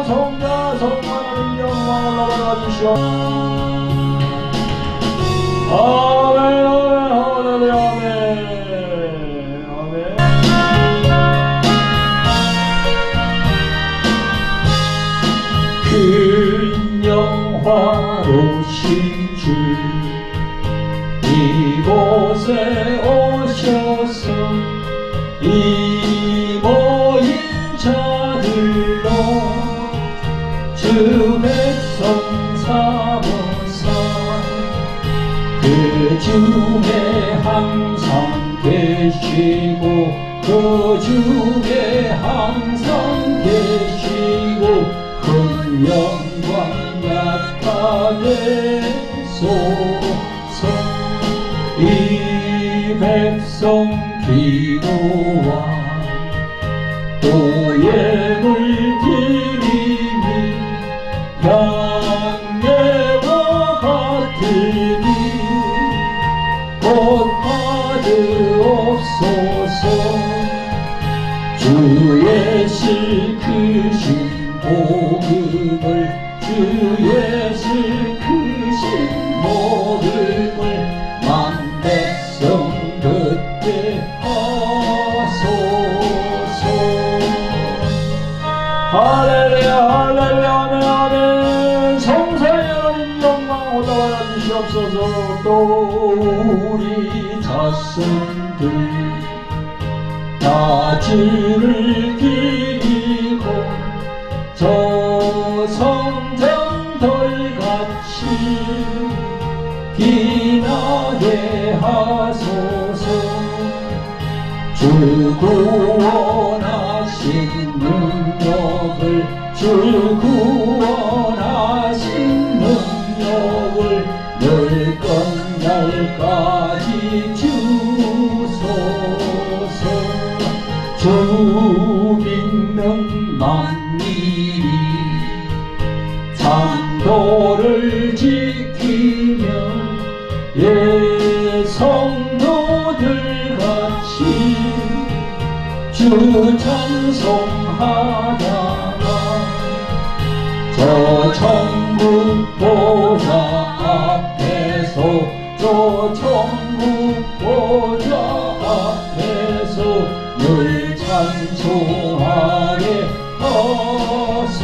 아버지와 성자 성령의 영광을 올라가 주시오. 아멘 아멘 할렐루야 아멘 아멘. 큰 영화로신 주 이곳에 오셔서 이 모인 자들로 주 백성 삼으사 그 중에 항상 계시고 그 중에 항상 계시고 큰 영광 나타내소서. 이 백성 기도와 또 예물 드림이 양례와 같으니 곧 받으옵소서. 주의 실 크신 복음을 주의 실 크신 복음을 만백성 듣게 하소서. 할렐루야 할렐루야 아멘 아멘. 성사의 하나님 영광 올라와 주시옵소서. 또 우리 자손들 다 주를 기리고 저 성전들같이 빛나게 하소서. 주 구원하신 능력을 주 구원하신 능력을 늘 끝날까지 주소서. 주 믿는 만민이 상도를 지키며 예 성도들 같이 주 찬송하다가 저 천국 보좌 앞에서 저 천국 보좌 앞에서 늘 찬송하게 하소서.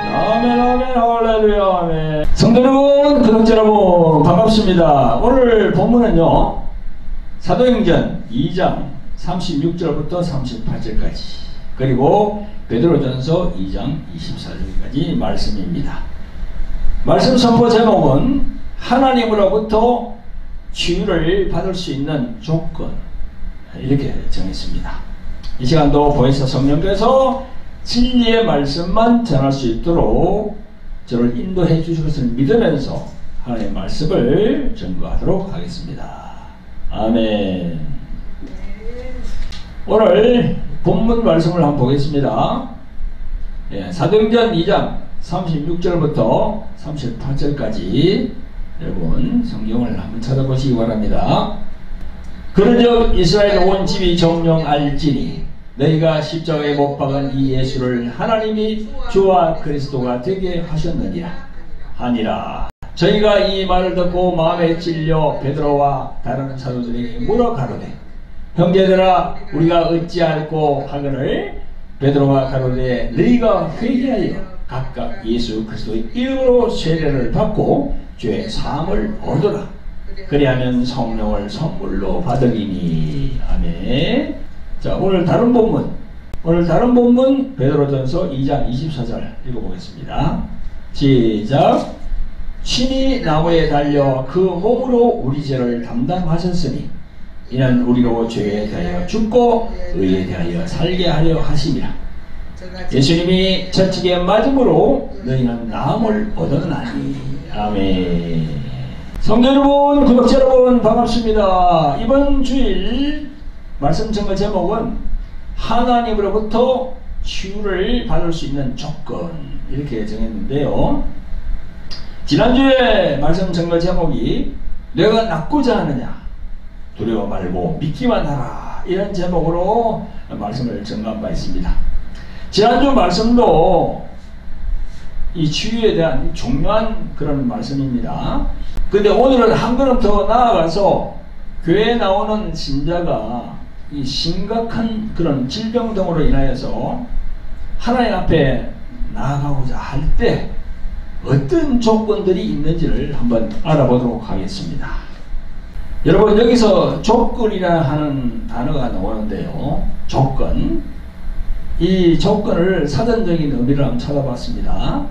아멘 아멘 할렐루야 아멘. 성도 여러분 구독자 여러분 반갑습니다. 오늘 본문은요 사도행전 2장 36절부터 38절까지 그리고 베드로전서 2장 24절까지 말씀입니다. 말씀 선포 제목은 하나님으로부터 치유를 받을 수 있는 조건, 이렇게 정했습니다. 이 시간도 보혜사 성령께서 진리의 말씀만 전할 수 있도록 저를 인도해 주실 것을 믿으면서 하나님의 말씀을 전거하도록 하겠습니다. 아멘. 오늘 본문 말씀을 한번 보겠습니다. 사도행전 2장 36절부터 38절까지 여러분 성경을 한번 찾아보시기 바랍니다. 그런즉 이스라엘 온 집이 정령 알지니 너희가 십자가에 못 박은 이 예수를 하나님이 주와 그리스도가 되게 하셨느니라 하니라. 저희가 이 말을 듣고 마음에 찔려 베드로와 다른 사도들에게 물어 가로되 형제들아 우리가 어찌할꼬 하거늘 베드로가 가로되 너희가 회개하여 각각 예수 그리스도의 이름으로 세례를 받고 죄의 사함을 얻으라. 그리하면 성령을 선물로 받으리니. 아멘. 자, 오늘 다른 본문 베드로전서 2장 24절 읽어보겠습니다. 시작. 친히 나무에 달려 그 몸으로 우리 죄를 담당하셨으니 이는 우리로 죄에 대하여 죽고 의에 대하여 살게 하려 하심이라. 예수님이 채찍에 맞음으로 너희는 나음을 얻었나니. 아멘. 성도 여러분, 구독자 여러분 반갑습니다. 이번 주일 말씀 전거 제목은 하나님으로부터 치유를 받을 수 있는 조건, 이렇게 정했는데요. 지난주에 말씀 전거 제목이 내가 낫고자 하느냐, 두려워 말고 믿기만 하라. 이런 제목으로 말씀을 전한 바 있습니다. 지난주 말씀도 이 치유에 대한 중요한 그런 말씀입니다. 근데 오늘은 한 걸음 더 나아가서 교회에 나오는 신자가 이 심각한 그런 질병 등으로 인하여서 하나님 앞에 나아가고자 할 때 어떤 조건들이 있는지를 한번 알아보도록 하겠습니다. 여러분, 여기서 조건이라 하는 단어가 나오는데요. 조건. 이 조건을 사전적인 의미를 한번 찾아봤습니다.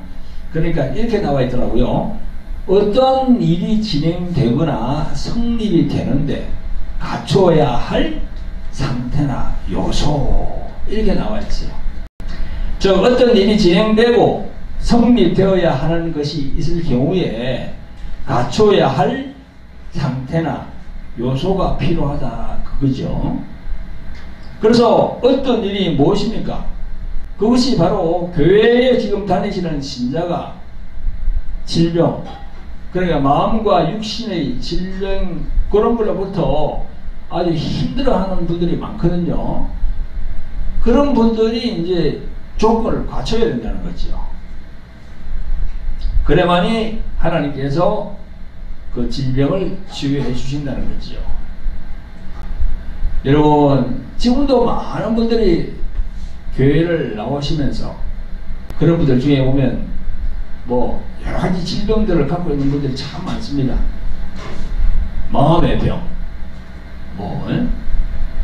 그러니까 이렇게 나와 있더라고요. 어떤 일이 진행되거나 성립이 되는데 갖춰야 할 상태나 요소, 이렇게 나와 있어요. 즉 어떤 일이 진행되고 성립되어야 하는 것이 있을 경우에 갖춰야 할 상태나 요소가 필요하다, 그거죠. 그래서 어떤 일이 무엇입니까? 그것이 바로 교회에 지금 다니시는 신자가 질병, 그러니까 마음과 육신의 질병, 그런 걸로부터 아주 힘들어하는 분들이 많거든요. 그런 분들이 이제 조건을 갖춰야 된다는 거죠. 그래만이 하나님께서 그 질병을 치유해 주신다는 거죠. 여러분, 지금도 많은 분들이 교회를 나오시면서 그런 분들 중에 보면 뭐 여러 가지 질병들을 갖고 있는 분들이 참 많습니다. 마음의 병, 뭐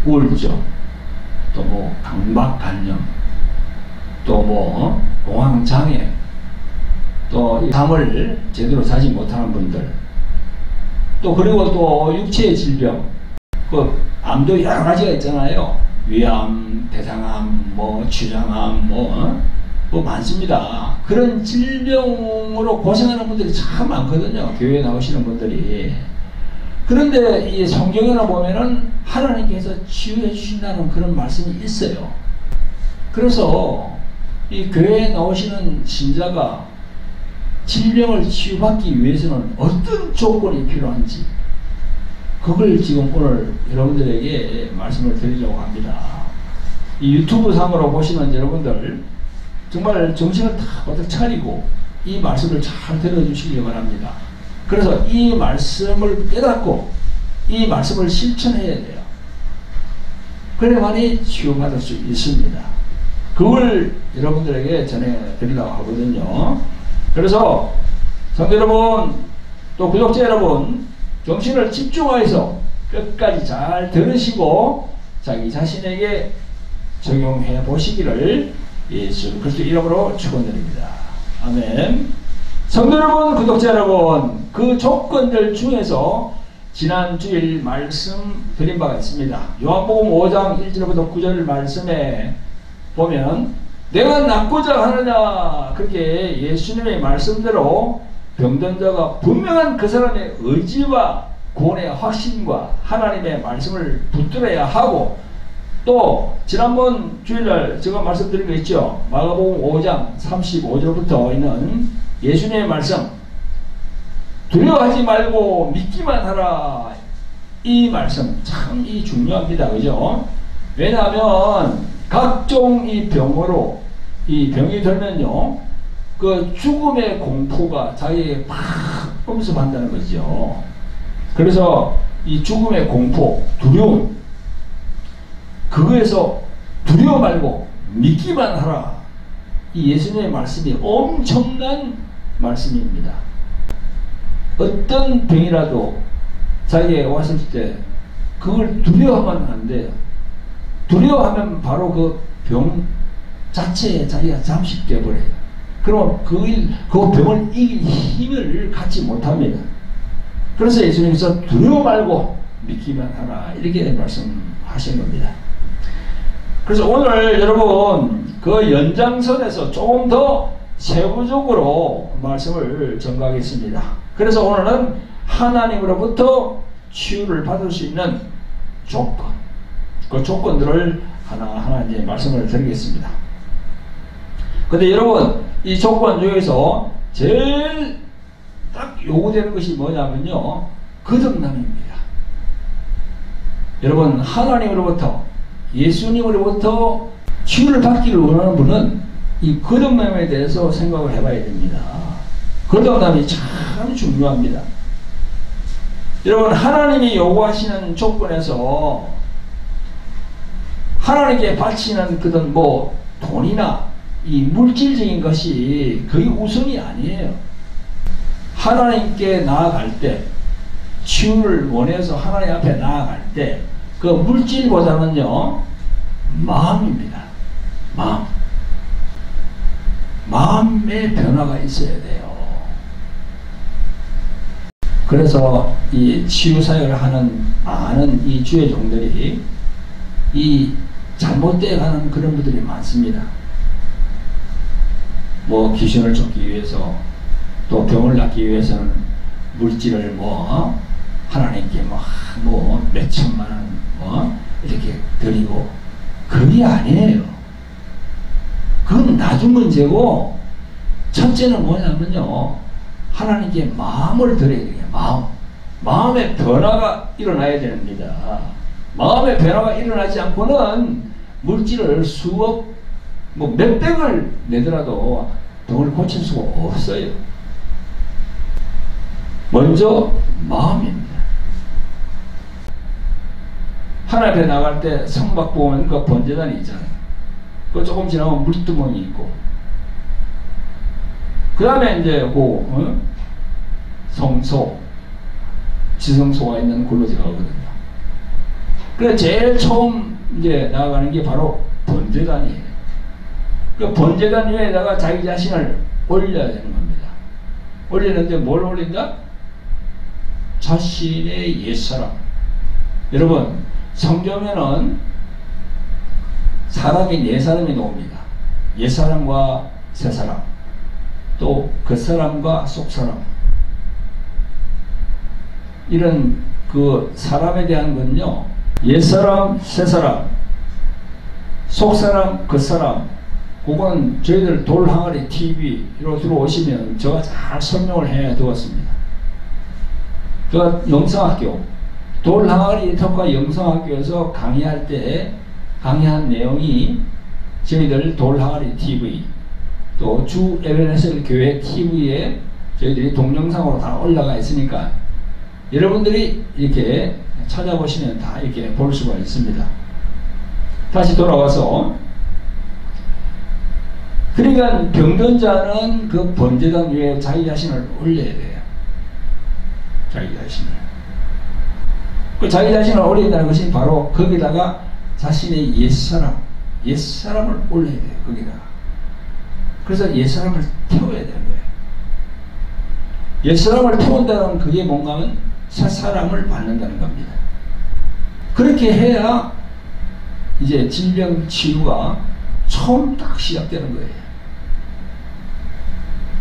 우울증, 또 뭐 강박관념, 또 뭐 공황장애, 또 잠을 제대로 자지 못하는 분들, 또 그리고 또 육체의 질병, 그 암도 여러 가지가 있잖아요. 위암, 대장암, 뭐 췌장암, 뭐 많습니다. 그런 질병으로 고생하는 분들이 참 많거든요. 교회에 나오시는 분들이. 그런데 이 성경에 보면은 하나님께서 치유해 주신다는 그런 말씀이 있어요. 그래서 이 교회에 나오시는 신자가 질병을 치유받기 위해서는 어떤 조건이 필요한지, 그걸 지금 오늘 여러분들에게 말씀을 드리려고 합니다. 이 유튜브 상으로 보시는 여러분들 정말 정신을 다 바짝 차리고 이 말씀을 잘 들어주시기 바랍니다. 그래서 이 말씀을 깨닫고 이 말씀을 실천해야 돼요. 그래야만이 치유받을 수 있습니다. 그걸 여러분들에게 전해드리려고 하거든요. 그래서 성도 여러분, 또 구독자 여러분, 정신을 집중하여서 끝까지 잘 들으시고 자기 자신에게 적용해 보시기를 예수 그리스도 이름으로 축원드립니다. 아멘. 성도 여러분, 구독자 여러분, 그 조건들 중에서 지난 주일 말씀 드린 바가 있습니다. 요한복음 5장 1절부터 9절 말씀에 보면 내가 낫고자 하느냐, 그렇게 예수님의 말씀대로 병든 자가 분명한 그 사람의 의지와 구원의 확신과 하나님의 말씀을 붙들어야 하고, 또 지난번 주일날 제가 말씀드린 거 있죠. 마가복음 5장 35절부터 있는 예수님의 말씀, 두려워하지 말고 믿기만 하라. 이 말씀 참 중요합니다. 그죠? 왜냐하면 각종 이 병으로 이 병이 들면요, 그 죽음의 공포가 자기에게 막 엄습한다는 거죠. 그래서 이 죽음의 공포, 두려움, 그거에서 두려워 말고 믿기만 하라. 이 예수님의 말씀이 엄청난 말씀입니다. 어떤 병이라도 자기에게 왔을 때 그걸 두려워하면 안 돼요. 두려워하면 바로 그 병 자체에 자기가 잠식되어 버려요. 그럼 그 병을 이길 힘을 갖지 못합니다. 그래서 예수님께서 두려워 말고 믿기만 하라, 이렇게 말씀하신 겁니다. 그래서 오늘 여러분 그 연장선에서 조금 더 세부적으로 말씀을 전가하겠습니다. 그래서 오늘은 하나님으로부터 치유를 받을 수 있는 조건, 그 조건들을 하나하나 이제 말씀을 드리겠습니다. 근데 여러분, 이 조건 중에서 제일 딱 요구되는 것이 뭐냐면요, 거듭남입니다. 여러분, 하나님으로부터, 예수님으로부터 치유를 받기를 원하는 분은 이 거듭남에 대해서 생각을 해봐야 됩니다. 거듭남이 참 중요합니다. 여러분, 하나님이 요구하시는 조건에서 하나님께 바치는 그런 뭐 돈이나 이 물질적인 것이 거의 우선이 아니에요. 하나님께 나아갈 때, 치유를 원해서 하나님 앞에 나아갈 때 그 물질보다는요, 마음입니다. 마음의 변화가 있어야 돼요. 그래서 이 치유 사역을 하는 많은 이 주의 종들이 이 잘못되어 가는 그런 분들이 많습니다. 뭐 귀신을 쫓기 위해서, 또 병을 낫기 위해서는 물질을 하나님께 몇 천만 원 이렇게 드리고, 그게 아니에요. 그건 나중 문제고, 첫째는 뭐냐면요, 하나님께 마음을 드려야 돼요. 마음의 변화가 일어나야 됩니다. 마음의 변화가 일어나지 않고는 물질을 수억, 몇백을 내더라도 병을 고칠 수가 없어요. 먼저 마음입니다. 하나님 앞에 나갈 때 성막 보면 그 번제단이 있잖아요. 그 조금 지나면 물두멍이 있고, 그 다음에 이제 성소, 지성소가 있는 곳으로 들어가거든요. 그래서 제일 처음 이제 나아가는 게 바로 번제단이에요. 그 번제단 위에다가 자기 자신을 올려야 되는 겁니다. 올리는데 뭘 올린다? 자신의 옛사람. 여러분, 성경에는 사람이 네 사람이 나옵니다. 옛사람과 새사람, 또 겉사람과 속사람. 이런 그 사람에 대한 건요, 옛사람, 새사람, 속사람, 겉사람, 그건 저희들 돌항아리 TV로 들어오시면 제가 잘 설명을 해 두었습니다. 제가 영성학교, 돌항아리 특화 영성학교에서 강의할 때 강의한 내용이 저희들 돌항아리 TV, 또 주 에베네셀 교회 TV에 저희들이 동영상으로 다 올라가 있으니까 여러분들이 이렇게 찾아보시면 다 이렇게 볼 수가 있습니다. 다시 돌아와서, 그러니까 병든 자는 그 번제단 위에 자기 자신을 올려야 돼요. 자기 자신을. 그 자기 자신을 올린다는 것이 바로 거기다가 자신의 옛사람을 올려야 돼요. 거기다가. 그래서 옛사람을 태워야 되는 거예요. 옛사람을 태운다는 그게 뭔가 하면 새사람을 받는다는 겁니다. 그렇게 해야 이제 질병 치유가 처음 딱 시작되는 거예요.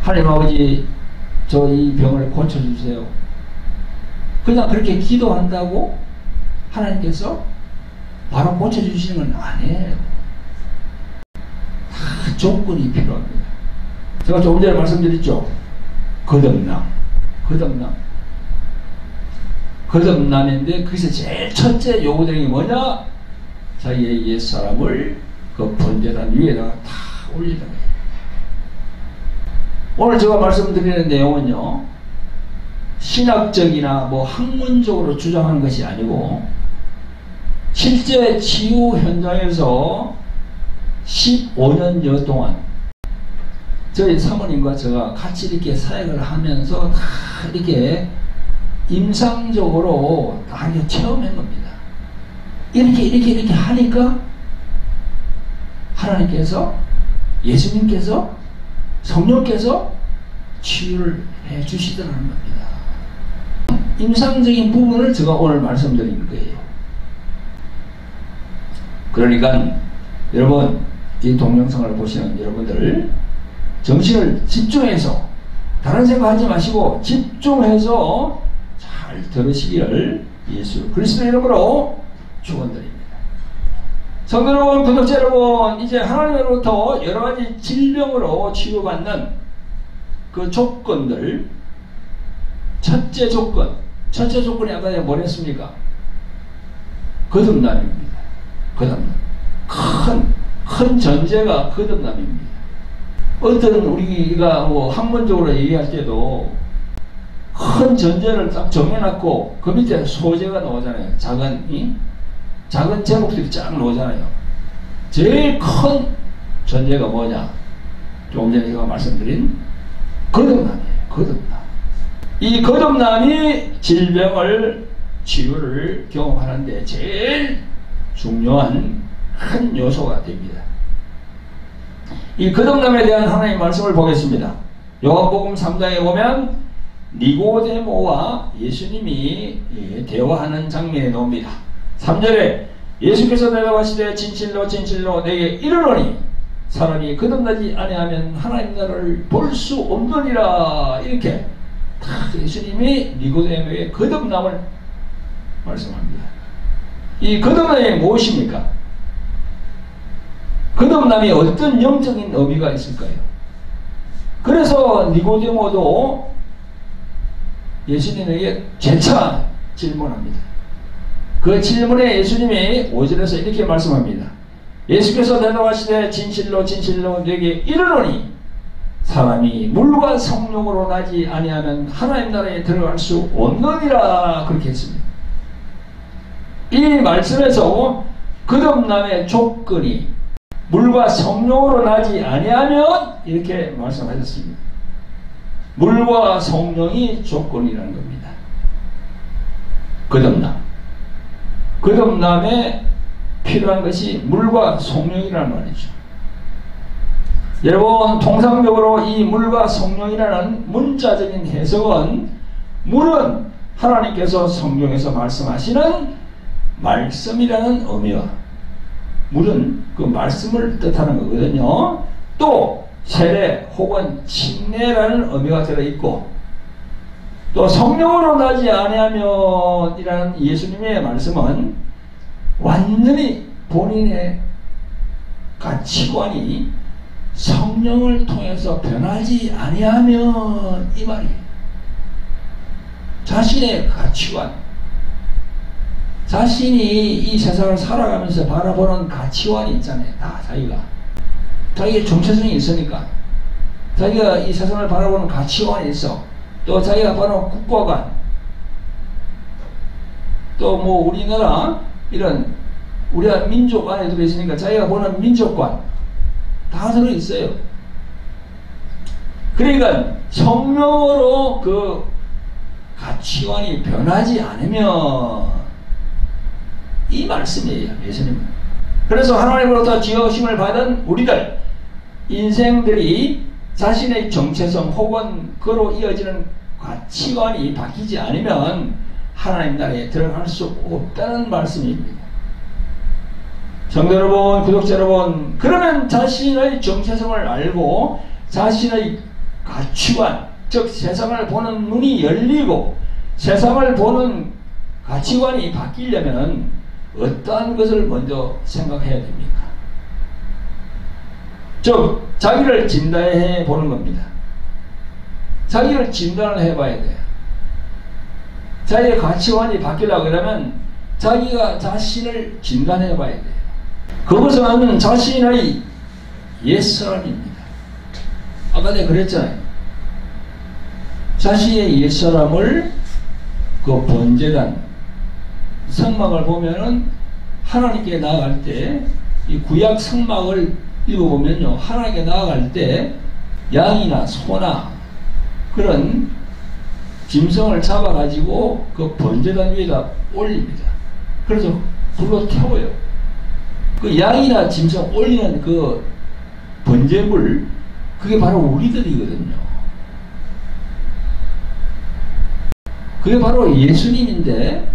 하나님 아버지, 저 이 병을 고쳐주세요. 그냥 그렇게 기도한다고 하나님께서 바로 고쳐주시는 건 아니에요. 다 조건이 필요합니다. 제가 조금 전에 말씀드렸죠. 거듭남인데 거기서 제일 첫째 요구되는 게 뭐냐? 자기의 옛사람을 그 번제단 위에다가 다 올리는 거예요. 오늘 제가 말씀드리는 내용은요, 신학적이나 학문적으로 주장하는 것이 아니고 실제 치유 현장에서 15년여 동안 저희 사모님과 제가 같이 이렇게 사역을 하면서 다 이렇게 임상적으로 다 이렇게 체험한 겁니다. 이렇게 하니까 하나님께서, 예수님께서, 성령께서 치유를 해 주시더라는 겁니다. 임상적인 부분을 제가 오늘 말씀드린 거예요. 그러니까 여러분, 이 동영상을 보시는 여러분들 정신을 집중해서, 다른 생각하지 마시고 집중해서 잘 들으시기를 예수 그리스도 이름으로 축원드립니다. 성도 여러분, 구독자 여러분, 이제 하나님으로부터 여러가지 질병으로 치유받는 그 조건들, 첫째 조건이 아까 뭐랬습니까? 거듭남입니다. 거듭남. 큰 전제가 거듭남입니다. 어떤 우리가 뭐 학문적으로 얘기할 때도 큰 전제를 딱 정해놨고 그 밑에 소재가 나오잖아요. 작은 제목들이 쫙 나오잖아요. 제일 큰 전제가 뭐냐? 조금 전에 제가 말씀드린 거듭남이에요. 거듭남. 이 거듭남이 질병을 치유를 경험하는데 제일 중요한 큰 요소가 됩니다. 이 거듭남에 대한 하나님의 말씀을 보겠습니다. 요한복음 3장에 보면 니고데모와 예수님이 대화하는 장면이 나옵니다. 3절에 예수께서 대답하시되 진실로 진실로 내게 이르노니 사람이 거듭나지 아니하면 하나님 나라를 볼 수 없느니라. 이렇게 예수님이 니고데모의 거듭남을 말씀합니다. 이 거듭남이 무엇입니까? 거듭남이 어떤 영적인 의미가 있을까요? 그래서 니고데모도 예수님에게 재차 질문합니다. 그 질문에 예수님이 5절에서 이렇게 말씀합니다. 예수께서 대답하시되 진실로 진실로 내게 이르노니 사람이 물과 성령으로 나지 아니하면 하나님 나라에 들어갈 수 없느니라. 그렇게 했습니다. 이 말씀에서 거듭남의 조건이 물과 성령으로 나지 아니하면 이렇게 말씀하셨습니다. 물과 성령이 조건이라는 겁니다. 거듭남. 거듭남에 필요한 것이 물과 성령이라는 말이죠. 여러분, 통상적으로 이 물과 성령이라는 문자적인 해석은 물은 하나님께서 성경에서 말씀하시는 말씀이라는 의미와 물은 그 말씀을 뜻하는 거거든요. 또 세례 혹은 침례라는 의미가 들어있고 또 성령으로 나지 아니하면 이라는 예수님의 말씀은 완전히 본인의 가치관이 성령을 통해서 변하지 아니하면 이 말이에요. 자신의 가치관, 자신이 이 세상을 살아가면서 바라보는 가치관이 있잖아요. 다 자기의 정체성이 있으니까 자기가 이 세상을 바라보는 가치관이 있어. 또 자기가 바라보는 국가관, 또 뭐 우리나라 이런 우리가 민족 안에 들어있으니까 자기가 보는 민족관 다 들어있어요. 그러니까 성령으로 그 가치관이 변하지 않으면 이 말씀이에요. 예수님은. 그래서 하나님으로부터 지으심을 받은 우리들 인생들이 자신의 정체성 혹은 그로 이어지는 가치관이 바뀌지 않으면 하나님 나라에 들어갈 수 없다는 말씀입니다. 성도 여러분, 구독자 여러분, 그러면 자신의 정체성을 알고 자신의 가치관, 즉 세상을 보는 눈이 열리고 세상을 보는 가치관이 바뀌려면 어떠한 것을 먼저 생각해야 됩니까? 즉 자기를 진단해 보는 겁니다. 자기를 진단을 해봐야 돼요. 자기의 가치관이 바뀌려고 그러면 자기가 자신을 진단해 봐야 돼요. 그것은 자신의 옛사람입니다. 아까 내가 그랬잖아요. 자신의 옛사람을 그 번제단 성막을 보면은 하나님께 나아갈 때 이 구약 성막을 읽어보면요, 하나님께 나아갈 때 양이나 소나 그런 짐승을 잡아가지고 그 번제단 위에다 올립니다. 그래서 불로 태워요. 그 양이나 짐승 올리는 그 번제물, 그게 바로 우리들이거든요. 그게 바로 예수님인데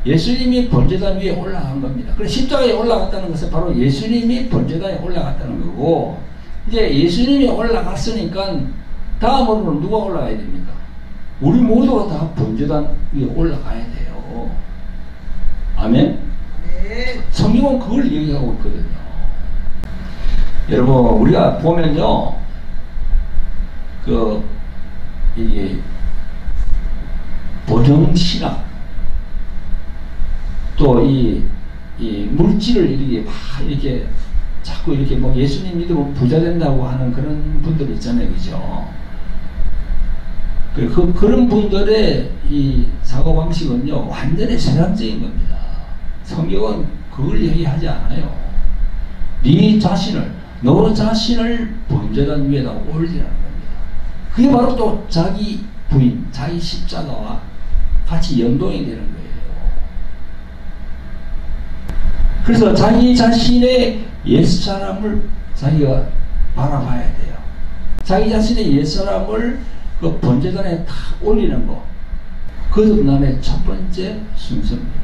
예수님이 번제단 위에 올라간 겁니다. 그래서 십자가에 올라갔다는 것은 바로 예수님이 번제단에 올라갔다는 거고, 이제 예수님이 올라갔으니까 다음으로는 누가 올라가야 됩니까? 우리 모두가 다 번제단 위에 올라가야 돼요. 아멘? 네. 성경은 그걸 얘기하고 있거든요. 여러분, 우리가 보면요, 이게 보정신학, 또 이 이 물질을 이렇게 자꾸 이렇게 뭐 예수님 믿으면 부자 된다고 하는 그런 분들 있잖아요, 그죠? 그런 분들의 이 사고방식은요, 완전히 세상적인 겁니다. 성경은 그걸 얘기하지 않아요. 너 자신을 번제단 위에다 올리라는 겁니다. 그게 바로 또 자기 부인, 자기 십자가와 같이 연동이 되는 거예요. 그래서 자기 자신의 옛사람을 자기가 바라봐야 돼요. 자기 자신의 옛사람을 그 번제단에 다 올리는 거. 거듭남의 첫 번째 순서입니다.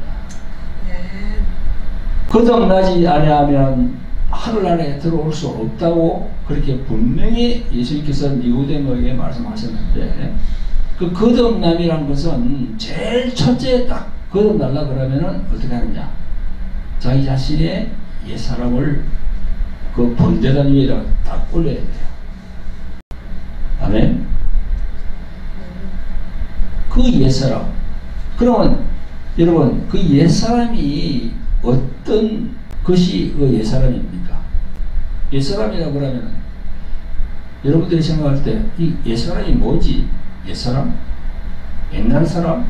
거듭나지 아니하면 하늘나라에 들어올 수 없다고 그렇게 분명히 예수님께서 니고데모에게 말씀하셨는데, 그 거듭남이란 것은 제일 첫째 딱 거듭날라 그러면은 어떻게 하느냐? 자기 자신의 옛사람을 그 번제단 위에다 딱 올려야 돼요. 아멘. 그 옛사람. 그러면 여러분, 그 옛사람이 어떤 것이 그 옛사람입니까? 옛사람이라고 그러면 여러분들이 생각할 때 이 옛사람이 뭐지? 옛사람? 옛날 사람?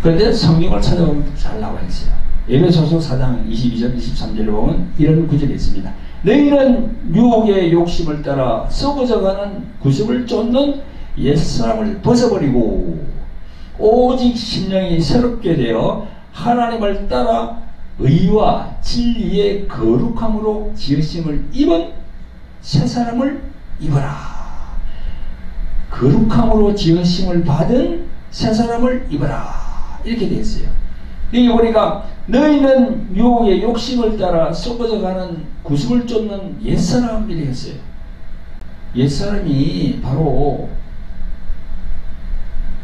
그런데 성경을 찾아보면 잘 나와 있어요. 에베소서 4장 22절 23절을 보면 이런 구절이 있습니다. 너희는 유혹의 욕심을 따라 썩어져가는 구습을 쫓는 옛사람을 벗어버리고 오직 심령이 새롭게 되어 하나님을 따라 의와 진리의 거룩함으로 지으심을 입은 새사람을 입어라. 거룩함으로 지으심을 받은 새사람을 입어라. 이렇게 되어 있어요. 여기 보니까 너희는 유혹의 욕심을 따라 썩어져가는 구습을 쫓는 옛사람이라 했어요. 옛사람이 바로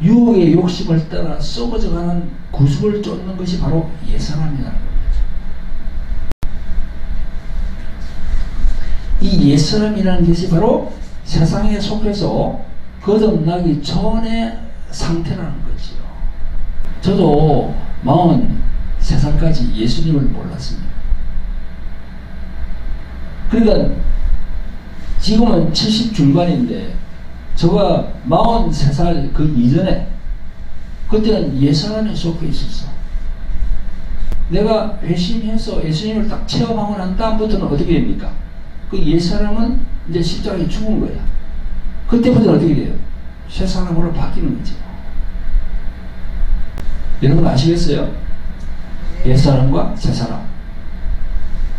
유혹의 욕심을 따라 썩어져가는 구습을 쫓는 것이 바로 옛사람이라는 겁니다. 이 옛사람이라는 것이 바로 세상에 속해서 거듭나기 전의 상태라는 거지요. 저도 43살까지 예수님을 몰랐습니다. 그러니까 지금은 70 중반인데 저가 43살 그 이전에 그때는 옛사람에 속해 있었어. 내가 회심해서 예수님을 딱 체험하고 난 다음부터는 어떻게 됩니까? 그 옛사람은 이제 십자가에 죽은 거야. 그때부터는 어떻게 돼요? 새 사람으로 바뀌는 거죠. 여러분 아시겠어요? 옛사람과 새사람.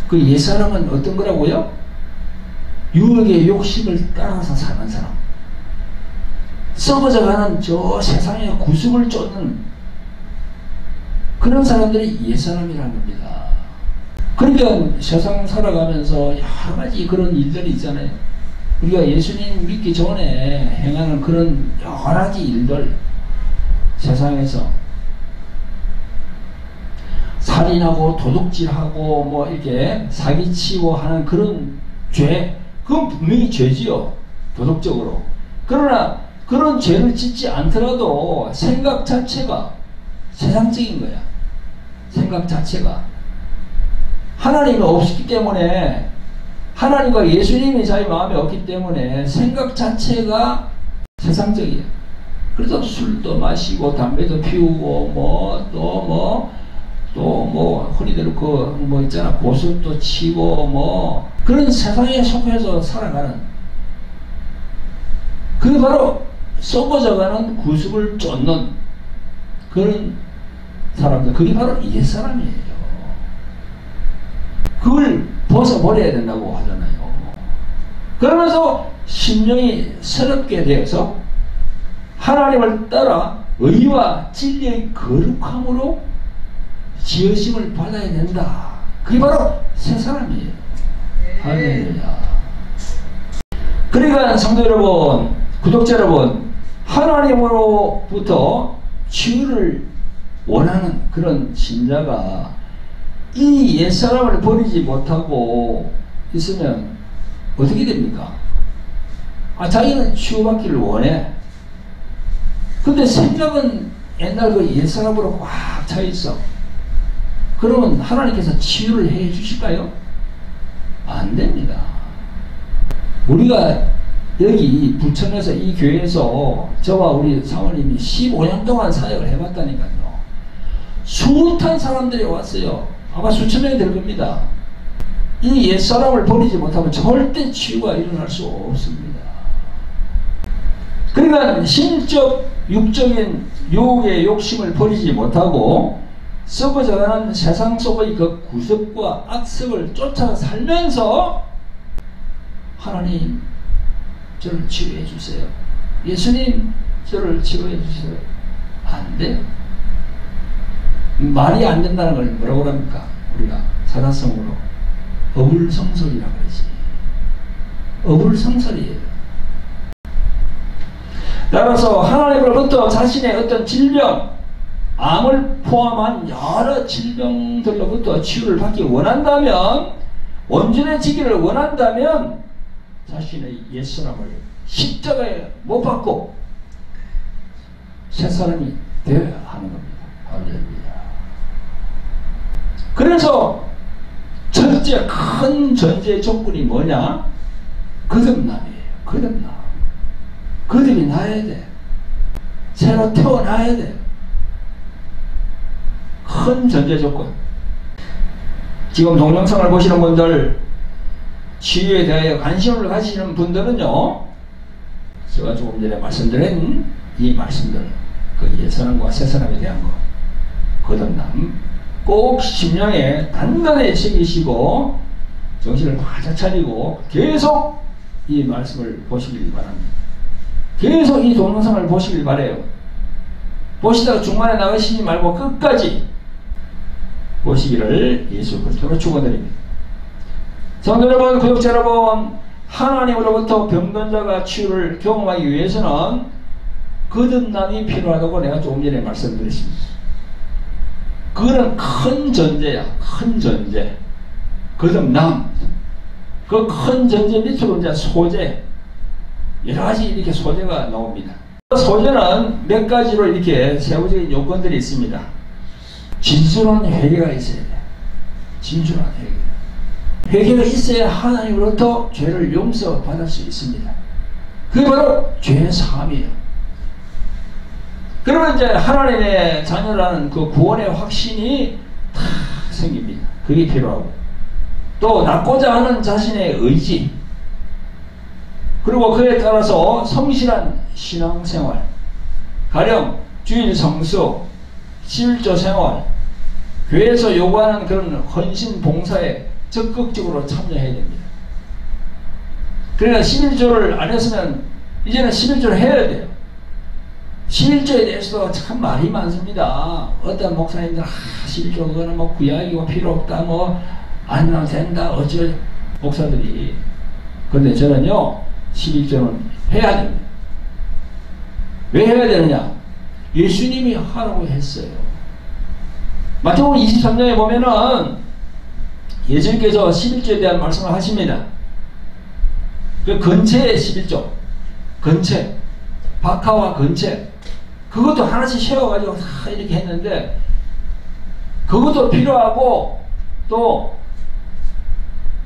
그 옛사람은 어떤 거라고요? 유혹의 욕심을 따라서 사는 사람. 썩어져가는 저 세상의 구습을 쫓는 그런 사람들이 옛사람이라는 겁니다. 그러니까 세상 살아가면서 여러 가지 그런 일들이 있잖아요. 우리가 예수님 믿기 전에 행하는 그런 여러 가지 일들, 세상에서 살인하고 도둑질하고 뭐 이렇게 사기치고 하는 그런 죄, 그건 분명히 죄지요. 도덕적으로. 그러나 그런 죄를 짓지 않더라도 생각 자체가 세상적인 거야. 생각 자체가 하나님이 없기 때문에, 하나님과 예수님이 자기 마음에 없기 때문에 생각 자체가 세상적이에요. 그래서 술도 마시고 담배도 피우고 또 흔히들 있잖아, 고수도 치고 그런 세상에 속해서 살아가는, 그게 바로 썩어져가는 구습을 쫓는 그런 사람들, 그게 바로 옛사람이에요. 그걸 벗어버려야 된다고 하잖아요. 그러면서 심령이 새롭게 되어서 하나님을 따라 의와 진리의 거룩함으로 지으심을 받아야 된다. 그게 바로 새 사람이에요. 할렐루야. 그러니까 성도 여러분, 구독자 여러분, 하나님으로부터 치유를 원하는 그런 신자가 이 옛사람을 버리지 못하고 있으면 어떻게 됩니까? 자기는 치유받기를 원해. 근데 생각은 옛날 그 옛사람으로 꽉 차 있어. 그러면 하나님께서 치유를 해 주실까요? 안 됩니다. 우리가 여기 부천에서 이 교회에서 저와 우리 사모님이 15년 동안 사역을 해봤다니까요. 숱한 사람들이 왔어요. 아마 수천 명이 될 겁니다. 이 옛사람을 버리지 못하면 절대 치유가 일어날 수 없습니다. 그러니까 신적, 육적인 유혹의 욕심을 버리지 못하고 썩어져가는 세상 속의 그 구습과 악습을 쫓아 살면서 하나님 저를 치유해 주세요. 예수님 저를 치유해 주세요. 안 돼요. 말이 안 된다는 걸 뭐라고 합니까? 우리가 사자성어로 어불성설이라고 그러지. 어불성설이에요. 따라서 하나님으로부터 자신의 어떤 질병, 암을 포함한 여러 질병들로부터 치유를 받기 원한다면, 온전해지기를 원한다면 자신의 옛사람을 십자가에 못 박고 새 사람이 되어야 하는 겁니다. 할렐루야. 그래서 첫째 큰 전제 조건이 뭐냐? 거듭남이에요. 거듭남. 거듭이 나야 돼. 새로 태어나야 돼. 큰 전제 조건. 지금 동영상을 보시는 분들, 치유에 대하여 관심을 가지시는 분들은요, 제가 조금 전에 말씀드린 이 말씀들, 그 옛사람과 새사람에 대한 거, 거듭남, 꼭 심령에 단단히 새기시고 정신을 바짝 차리고 계속 이 말씀을 보시길 바랍니다. 계속 이 동영상을 보시길 바라요. 보시다가 중간에 나가시지 말고 끝까지 보시기를 예수 그리스도로 축원드립니다. 성도 여러분, 구독자 여러분, 하나님으로부터 병든 자가 치유를 경험하기 위해서는 거듭남이 필요하다고 내가 조금 전에 말씀드렸습니다. 그거는 큰 전제야. 큰 전제. 거듭남. 그 큰 전제 밑으로 이제 소재, 여러 가지 이렇게 소재가 나옵니다. 소재는 몇 가지로 이렇게 세부적인 요건들이 있습니다. 진솔한 회개가 있어야 돼. 진솔한 회개. 회개가 있어야 하나님으로부터 죄를 용서받을 수 있습니다. 그게 바로 죄 사함이에요. 그러면 이제 하나님의 자녀라는 그 구원의 확신이 탁 생깁니다. 그게 필요하고, 또 낫고자 하는 자신의 의지, 그리고 그에 따라서 성실한 신앙생활, 가령 주일 성수, 11조 생활, 교회에서 요구하는 그런 헌신 봉사에 적극적으로 참여해야 됩니다. 그러니까 11조를 안 했으면 이제는 11조를 해야 돼요. 11조에 대해서도 참 말이 많습니다. 어떤 목사님들 11조 그거는 뭐 구약이고 필요 없다, 뭐 안 하면 된다, 어쩔 목사들이. 그런데 저는요, 11조는 해야 됩니다. 왜 해야 되느냐? 예수님이 하라고 했어요. 마태복음 23장에 보면은 예수님께서 11조에 대한 말씀을 하십니다. 그 건체의 11조, 건체, 박하와 건체, 그것도 하나씩 세워가지고 다 이렇게 했는데, 그것도 필요하고, 또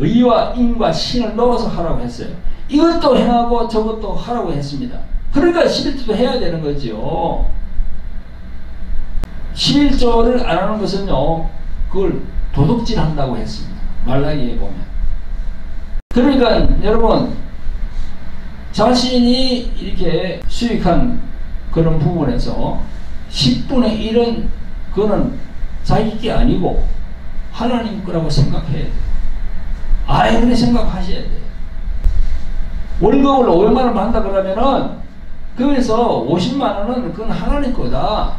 의와 인과 신을 넣어서 하라고 했어요. 이것도 행하고 저것도 하라고 했습니다. 그러니까 11조도 해야 되는 거죠. 11조를 안 하는 것은요, 그걸 도둑질 한다고 했습니다. 말라기에 보면. 그러니까 여러분, 자신이 이렇게 수익한 그런 부분에서 10분의 1은 그거는 자기 게 아니고 하나님 거라고 생각해야 돼요. 아예 그렇게 생각하셔야 돼요. 월급을 500만원 받는다 그러면은 거기서 50만원은 그건 하나님 거다.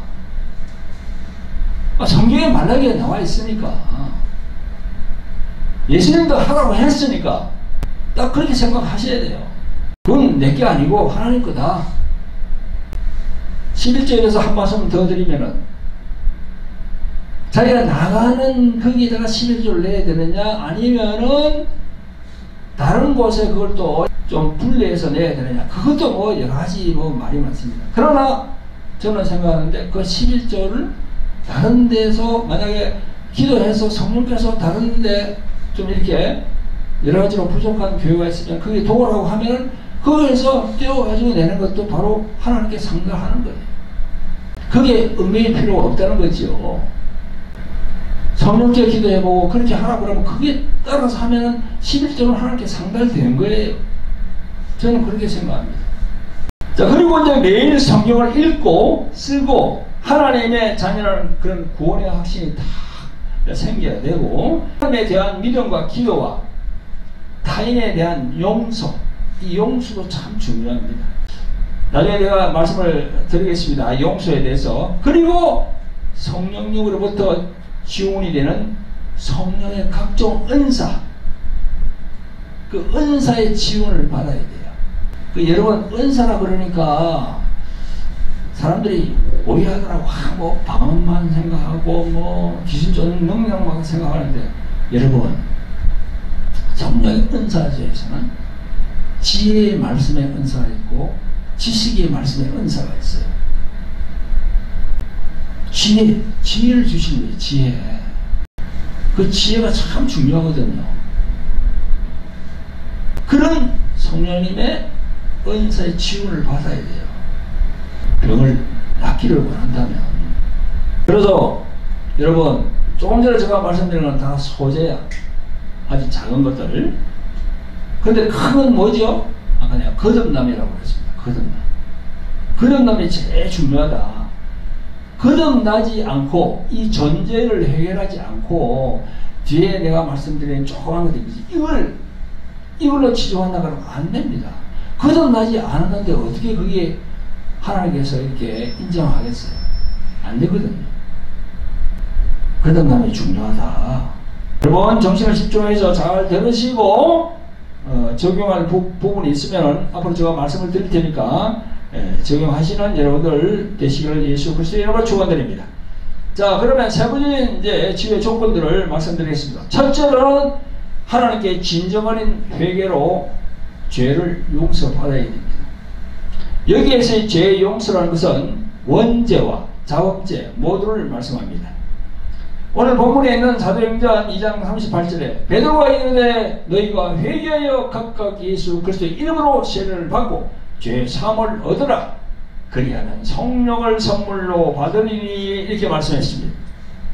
성경에 말라기에 나와 있으니까, 예수님도 하라고 했으니까 딱 그렇게 생각하셔야 돼요. 그건 내게 아니고 하나님 거다. 11조에서 한 말씀 더 드리면은, 자기가 나가는 거기에다가 11조를 내야 되느냐, 아니면은 다른 곳에 그걸 또 좀 분리해서 내야 되느냐, 그것도 뭐 여러 가지 뭐 말이 많습니다. 그러나 저는 생각하는데 그 11조를 다른 데서 만약에 기도해서 성령께서 다른데 좀 이렇게 여러 가지로 부족한 교회가 있으면 그게 도우라고 하면은 거기에서 떼어가지고 내는 것도 바로 하나님께 상달하는 거예요. 그게 은혜의 필요가 없다는 거죠. 성령께 기도해보고 그렇게 하라고 그러면 그게 따라서 하면은 11조는 하나님께 상달되는 거예요. 저는 그렇게 생각합니다. 자, 그리고 이제 매일 성경을 읽고 쓰고 하나님의 자녀라는 그런 구원의 확신이 다 생겨야 되고, 하나님에 대한 믿음과 기도와 타인에 대한 용서, 이 용서도 참 중요합니다. 나중에 제가 말씀을 드리겠습니다. 용서에 대해서. 그리고 성령님으로부터 지원이 되는 성령의 각종 은사, 그 은사의 지원을 받아야 돼요. 여러분, 은사라 그러니까 사람들이 오해하더라고. 뭐 방언만 생각하고 뭐 귀신 쫓는 능력만 생각하는데, 여러분, 성령의 은사에서는 지혜의 말씀의 은사가 있고 지식의 말씀의 은사가 있어요. 지혜를 주시는 거예요. 지혜. 그 지혜가 참 중요하거든요. 그런 성령님의 은사의 지원을 받아야 돼요. 병을 낫기를 원한다면. 그래서 여러분, 조금 전에 제가 말씀드린 건 다 소재야. 아주 작은 것들. 근데 큰 건 뭐죠? 아까 내가 거듭남이라고 그랬습니다. 거듭남. 거듭남이 제일 중요하다. 거듭나지 않고 이 전제를 해결하지 않고 뒤에 내가 말씀드린 조그만 것들이지 이걸로 치료한다 그러면 안 됩니다. 거듭나지 않았는데 어떻게 그게 하나님께서 이렇게 인정하겠어요? 안 되거든요. 거듭남이 중요하다. 여러분, 정신을 집중해서 잘 들으시고 적용할 부분이 있으면 앞으로 제가 말씀을 드릴 테니까 적용하시는 여러분들 되시기를 예수 그리스도의 이름으로 축원드립니다. 자, 그러면 세부적인 이제 치유의 조건들을 말씀드리겠습니다. 첫째로는 하나님께 진정한 회개로 죄를 용서받아야 됩니다. 여기에서의 죄의 용서라는 것은 원죄와 자업죄 모두를 말씀합니다. 오늘 본문에 있는 사도행전 2장 38절에 베드로가 이르되 너희가 회개하여 각각 예수 그리스도의 이름으로 세례를 받고 죄 사함을 얻으라. 그리하면 성령을 선물로 받으리니 이렇게 말씀했습니다.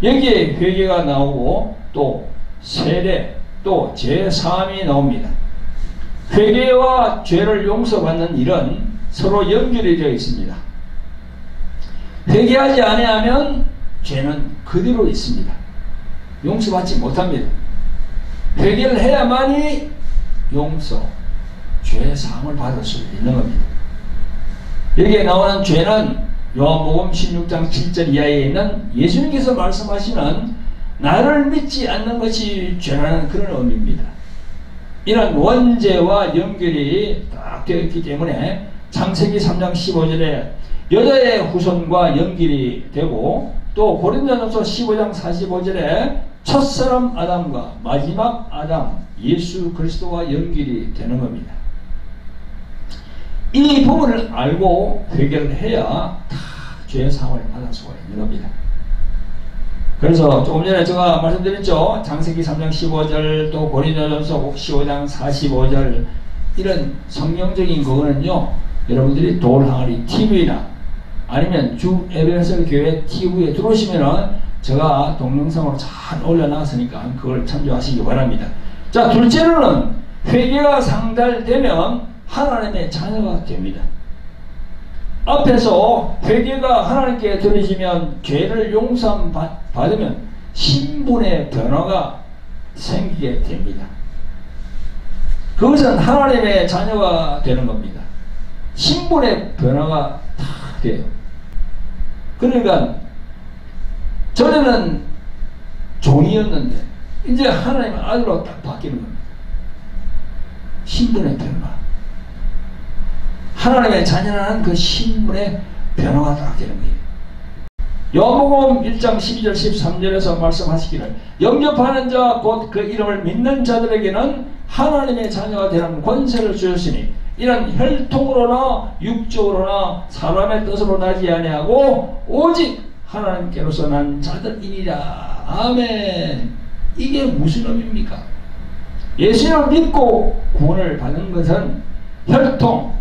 여기에 회개가 나오고 또 세례 또 죄 사함이 나옵니다. 회개와 죄를 용서받는 일은 서로 연결이 되어 있습니다. 회개하지 아니하면 죄는 그대로 있습니다. 용서받지 못합니다. 회개를 해야만이 용서, 죄 사함을 받을 수 있는 겁니다. 여기에 나오는 죄는 요한복음 16장 7절 이하에 있는 예수님께서 말씀하시는 나를 믿지 않는 것이 죄라는 그런 의미입니다. 이런 원죄와 연결이 딱 되어 있기 때문에 창세기 3장 15절에 여자의 후손과 연결이 되고 또 고린도전서 15장 45절에 첫사람 아담과 마지막 아담 예수 그리스도와 연결이 되는 겁니다. 이 부분을 알고 회개를 해야 다 죄의 사함을 받을 수가 있는 겁니다. 그래서 조금 전에 제가 말씀드렸죠. 창세기 3장 15절 또 고린도전서 15장 45절 이런 성경적인 거는요, 여러분들이 돌항아리 TV나 아니면 주 에베네셀 교회 TV에 들어오시면은 제가 동영상으로 잘 올려놨으니까 그걸 참조하시기 바랍니다. 자, 둘째로는 회개가 상달되면 하나님의 자녀가 됩니다. 앞에서 회개가 하나님께 드려지면 죄를 용서함 받으면 신분의 변화가 생기게 됩니다. 그것은 하나님의 자녀가 되는 겁니다. 신분의 변화가 다 돼요. 그러니까 전에는 종이었는데 이제 하나님의 아들로 딱 바뀌는 겁니다. 신분의 변화. 하나님의 자녀라는 그 신분의 변화가 딱 되는 거예요. 요한복음 1장 12절 13절에서 말씀하시기를 영접하는 자 곧 그 이름을 믿는 자들에게는 하나님의 자녀가 되는 권세를 주셨으니 이는 혈통으로나 육적으로나 사람의 뜻으로 나지 아니하고 오직 하나님께로서 난 자들이니라. 아멘. 이게 무슨 의미입니까? 예수님을 믿고 구원을 받는 것은 혈통,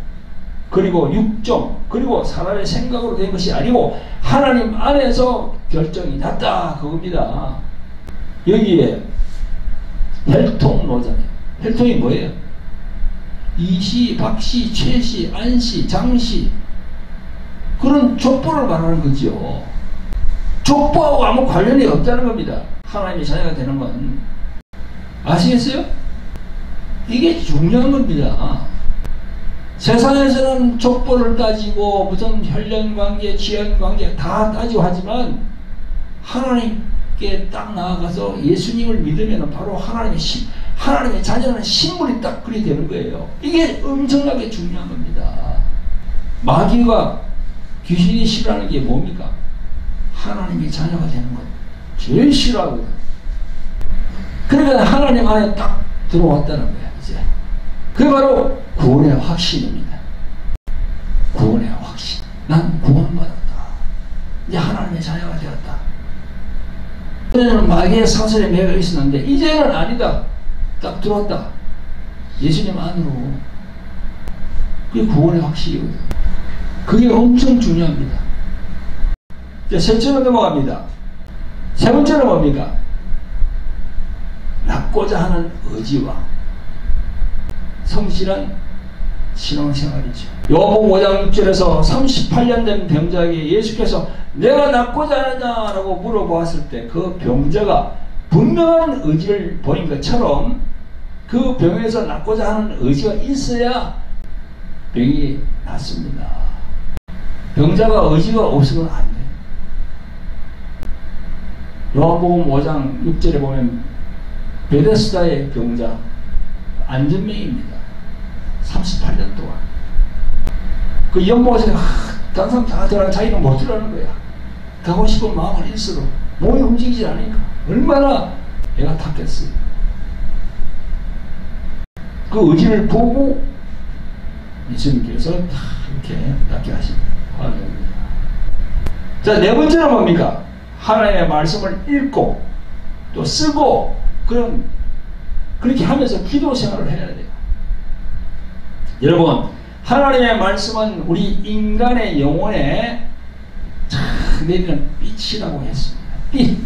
그리고 육종, 그리고 사람의 생각으로 된 것이 아니고 하나님 안에서 결정이 났다, 그겁니다. 여기에 혈통로잖아요. 혈통이 뭐예요? 이씨, 박씨, 최씨, 안씨, 장씨, 그런 족보를 말하는 거죠. 족보하고 아무 관련이 없다는 겁니다. 하나님의 자녀가 되는 건. 아시겠어요? 이게 중요한 겁니다. 세상에서는 족보를 따지고 무슨 혈연관계, 지연관계 다 따지고 하지만 하나님께 딱 나아가서 예수님을 믿으면 바로 하나님의 자녀라는 신분이 딱 그리 되는 거예요. 이게 엄청나게 중요한 겁니다. 마귀가 귀신이 싫어하는 게 뭡니까? 하나님의 자녀가 되는 것 제일 싫어하거든. 그러니까 하나님 안에 딱 들어왔다는 거야, 이제. 그게 바로 구원의 확신입니다. 구원의 확신. 난 구원받았다. 이제 하나님의 자녀가 되었다. 그전에는 마귀의 사슬에 매여 있었는데 이제는 아니다. 딱 들어왔다. 예수님 안으로. 그게 구원의 확신이거든. 그게 엄청 중요합니다. 이제 셋째로 넘어갑니다. 세 번째는 뭡니까? 낳고자 하는 의지와 성실한 신앙생활이죠. 요한복음 5장 6절에서 38년 된 병자에게 예수께서 내가 낳고자 하느냐라고 물어보았을 때 그 병자가 분명한 의지를 보인 것처럼 그 병에서 낳고자 하는 의지가 있어야 병이 낫습니다. 병자가 의지가 없으면 안 돼요. 요한복음 5장 6절에 보면 베데스다의 병자 안전명입니다. 38년 동안 그 연못에 다른 사람 다 들어가는 자기는 못 들어가는 거야. 가고 싶은 마음은 있어도 몸이 움직이지 않으니까 얼마나 애가 탔겠어요. 그 의지를 보고 예수님께서 다 이렇게 낫게 하십니다. 자, 네 번째는 뭡니까? 하나님의 말씀을 읽고 또 쓰고 그렇게 하면서 기도 생활을 해야 돼요. 여러분, 하나님의 말씀은 우리 인간의 영혼에 내리는 빛이라고 했습니다. 빛.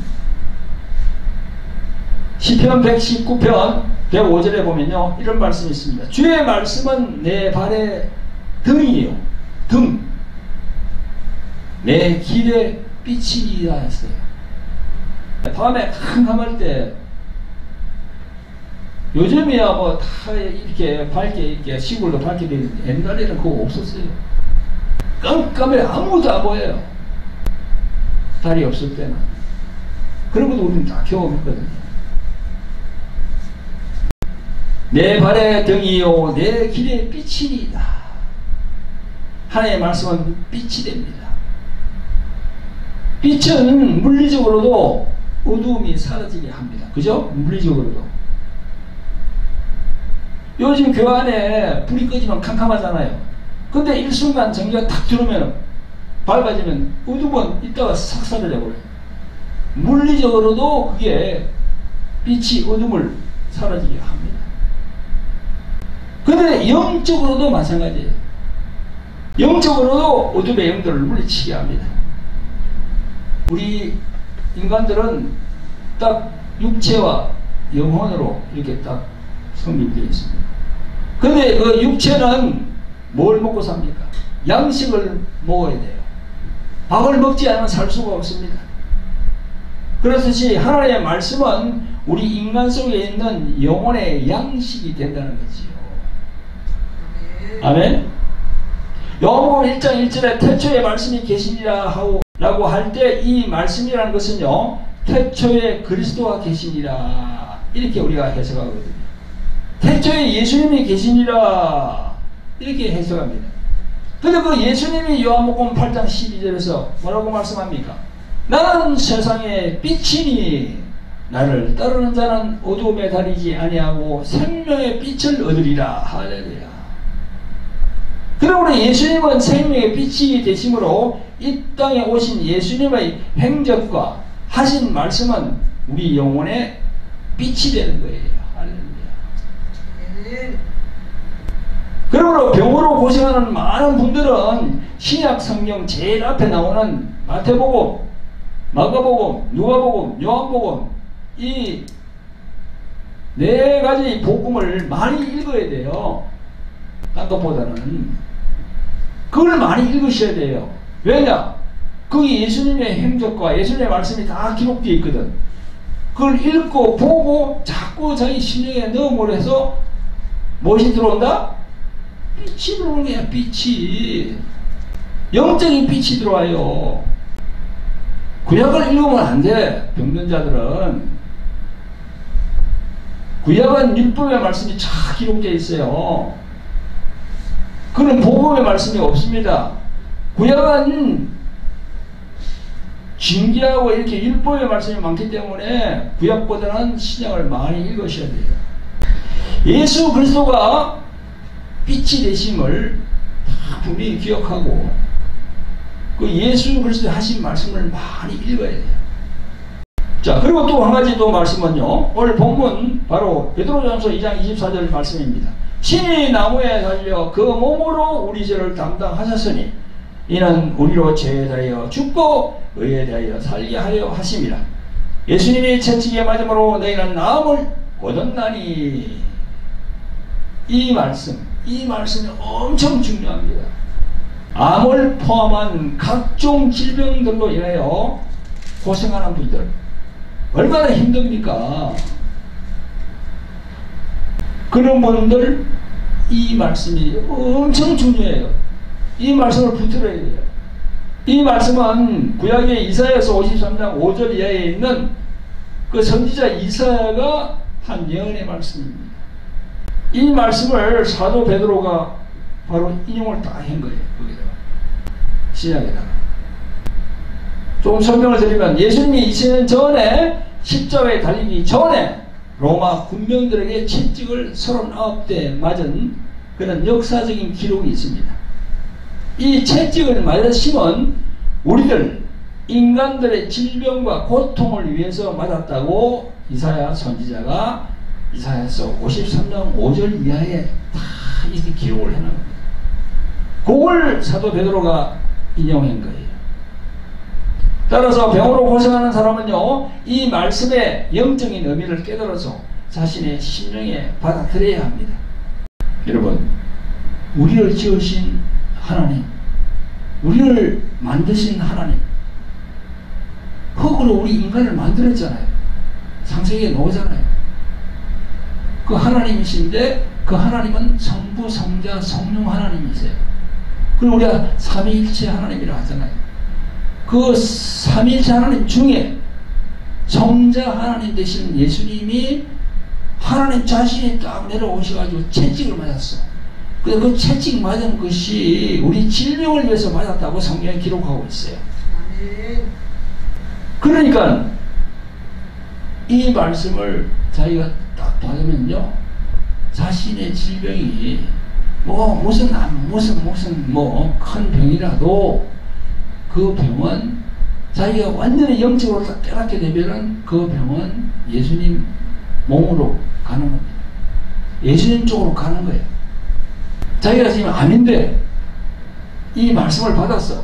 시편 119편 105절에 보면요, 이런 말씀이 있습니다. 주의 말씀은 내 발의 등이요, 등. 내 길의 빛이라 했어요. 밤에 캄캄할 때 요즘이야 뭐 다 이렇게 밝게 이렇게 시골도 밝게 되는데 옛날에는 그거 없었어요. 깜깜해 아무것도 안 보여요. 달이 없을 때는. 그런 것도 우리는 다 경험했거든요. 내 발의 등이요 내 길의 빛이니이다. 하나님의 말씀은 빛이 됩니다. 빛은 물리적으로도 어두움이 사라지게 합니다. 그죠? 물리적으로도. 요즘 교회 안에 불이 꺼지면 캄캄하잖아요. 근데 일순간 전기가 탁 들어오면 밝아지면 어두움은 이따가 싹 사라져버려요. 물리적으로도 그게 빛이 어둠을 사라지게 합니다. 근데 영적으로도 마찬가지예요. 영적으로도 어둠의 영들을 물리치게 합니다. 우리 인간들은 딱 육체와 영혼으로 이렇게 딱 성립되어 있습니다. 근데 그 육체는 뭘 먹고 삽니까? 양식을 먹어야 돼요. 밥을 먹지 않으면 살 수가 없습니다. 그렇듯이 하나님의 말씀은 우리 인간 속에 있는 영혼의 양식이 된다는 거지요. 아멘. 요한복음 1장 1절에 태초에 말씀이 계시니라 하고 라고 할 때 이 말씀이라는 것은요, 태초에 그리스도가 계시니라 이렇게 우리가 해석하거든요. 태초에 예수님이 계시니라 이렇게 해석합니다. 근데 그 예수님이 요한복음 8장 12절에서 뭐라고 말씀합니까? 나는 세상의 빛이니 나를 따르는 자는 어두움에 다니지 아니하고 생명의 빛을 얻으리라. 할렐루야. 그러므로 예수님은 생명의 빛이 되심으로 이 땅에 오신 예수님의 행적과 하신 말씀은 우리 영혼의 빛이 되는 거예요. 할렐루야. 그러므로 병으로 고생하는 많은 분들은 신약 성경 제일 앞에 나오는 마태복음, 마가복음, 누가복음, 요한복음 이 네 가지 복음을 많이 읽어야 돼요. 딴 것보다는 그걸 많이 읽으셔야 돼요. 왜냐? 거기 예수님의 행적과 예수님의 말씀이 다 기록되어 있거든. 그걸 읽고 보고 자꾸 자기 심령에 넣음으로 해서 무엇이 들어온다? 빛이 들어오는 거야. 빛이 영적인 빛이 들어와요. 구약을 읽으면 안 돼. 병든 자들은 구약은 율법의 말씀이 쫙 기록되어 있어요. 그런 복음의 말씀이 없습니다. 구약은 징계하고 이렇게 율법의 말씀이 많기 때문에 구약보다는 신약을 많이 읽으셔야 돼요. 예수 그리스도가 빛이 되심을 다 분명히 기억하고 그 예수 그리스도 하신 말씀을 많이 읽어야 돼요. 자, 그리고 또 한 가지 또 말씀은요. 오늘 본문 바로 베드로전서 2장 24절 말씀입니다. 신이 나무에 달려 그 몸으로 우리 죄를 담당하셨으니 이는 우리로 죄에 대하여 죽고 의에 대하여 살게 하려 하심이라. 예수님이 채찍에 맞음으로 너희는 나음을 얻었나니. 이 말씀이 엄청 중요합니다. 암을 포함한 각종 질병들로 인하여 고생하는 분들 얼마나 힘듭니까? 그런 분들 이 말씀이 엄청 중요해요. 이 말씀을 붙들어야 돼요. 이 말씀은 구약의 이사야서 53장 5절 이하에 있는 그 선지자 이사야가 한 예언의 말씀입니다. 이 말씀을 사도 베드로가 바로 인용을 다 한 거예요. 거기다가 신약에다가 조금 설명을 드리면 예수님이 2000년 전에 십자가에 달리기 전에 로마 군병들에게 채찍을 39대 맞은 그런 역사적인 기록이 있습니다. 이 채찍을 맞으심은 우리들 인간들의 질병과 고통을 위해서 맞았다고 이사야 선지자가 이사야서 53장 5절 이하에 다 이렇게 기록을 해놓은 겁니다. 그걸 사도 베드로가 인용한 거예요. 따라서 병으로 고생하는 사람은요, 이 말씀의 영적인 의미를 깨달아서 자신의 심령에 받아들여야 합니다. 여러분, 우리를 지으신 하나님, 우리를 만드신 하나님, 흙으로 우리 인간을 만들었잖아요. 창세기에 놓잖아요. 그 하나님이신데 그 하나님은 성부, 성자, 성령 하나님이세요. 그리고 우리가 삼위일체 하나님이라 하잖아요. 그 삼위일체 하나님 중에 성자 하나님 되신 예수님이 하나님 자신이 딱 내려오셔가지고 채찍을 맞았어. 근데 그 채찍 맞은 것이 우리 질병을 위해서 맞았다고 성경에 기록하고 있어요. 그러니까 이 말씀을 자기가 딱 받으면요, 자신의 질병이 무슨 큰 병이라도 그 병은 자기가 완전히 영적으로 딱 깨닫게 되면은 그 병은 예수님 몸으로 가는 겁니다. 예수님 쪽으로 가는 거예요. 자기가 지금 암인데 이 말씀을 받았어.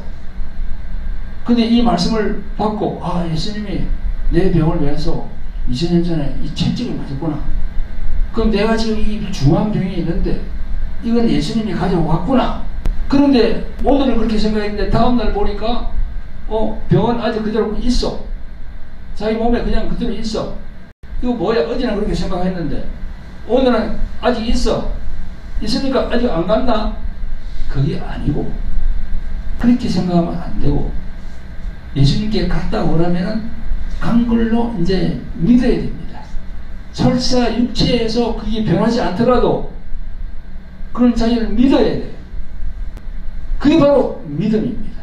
근데 이 말씀을 받고 예수님이 내 병을 위해서 2000년 전에 이 채찍을 맞았구나. 그럼 내가 지금 이 중한 병이 있는데 이건 예수님이 가지고 갔구나. 그런데 오늘은 그렇게 생각했는데 다음날 보니까 병은 아직 그대로 있어. 자기 몸에 그냥 그대로 있어. 이거 뭐야? 어제는 그렇게 생각했는데 오늘은 아직 있어. 있으니까 아직 안 갔나? 그게 아니고 그렇게 생각하면 안 되고 예수님께 갔다고 그러면은 간 걸로 이제 믿어야 됩니다. 설사 육체에서 그게 변하지 않더라도 그런 자기를 믿어야 돼요. 그게 바로 믿음입니다.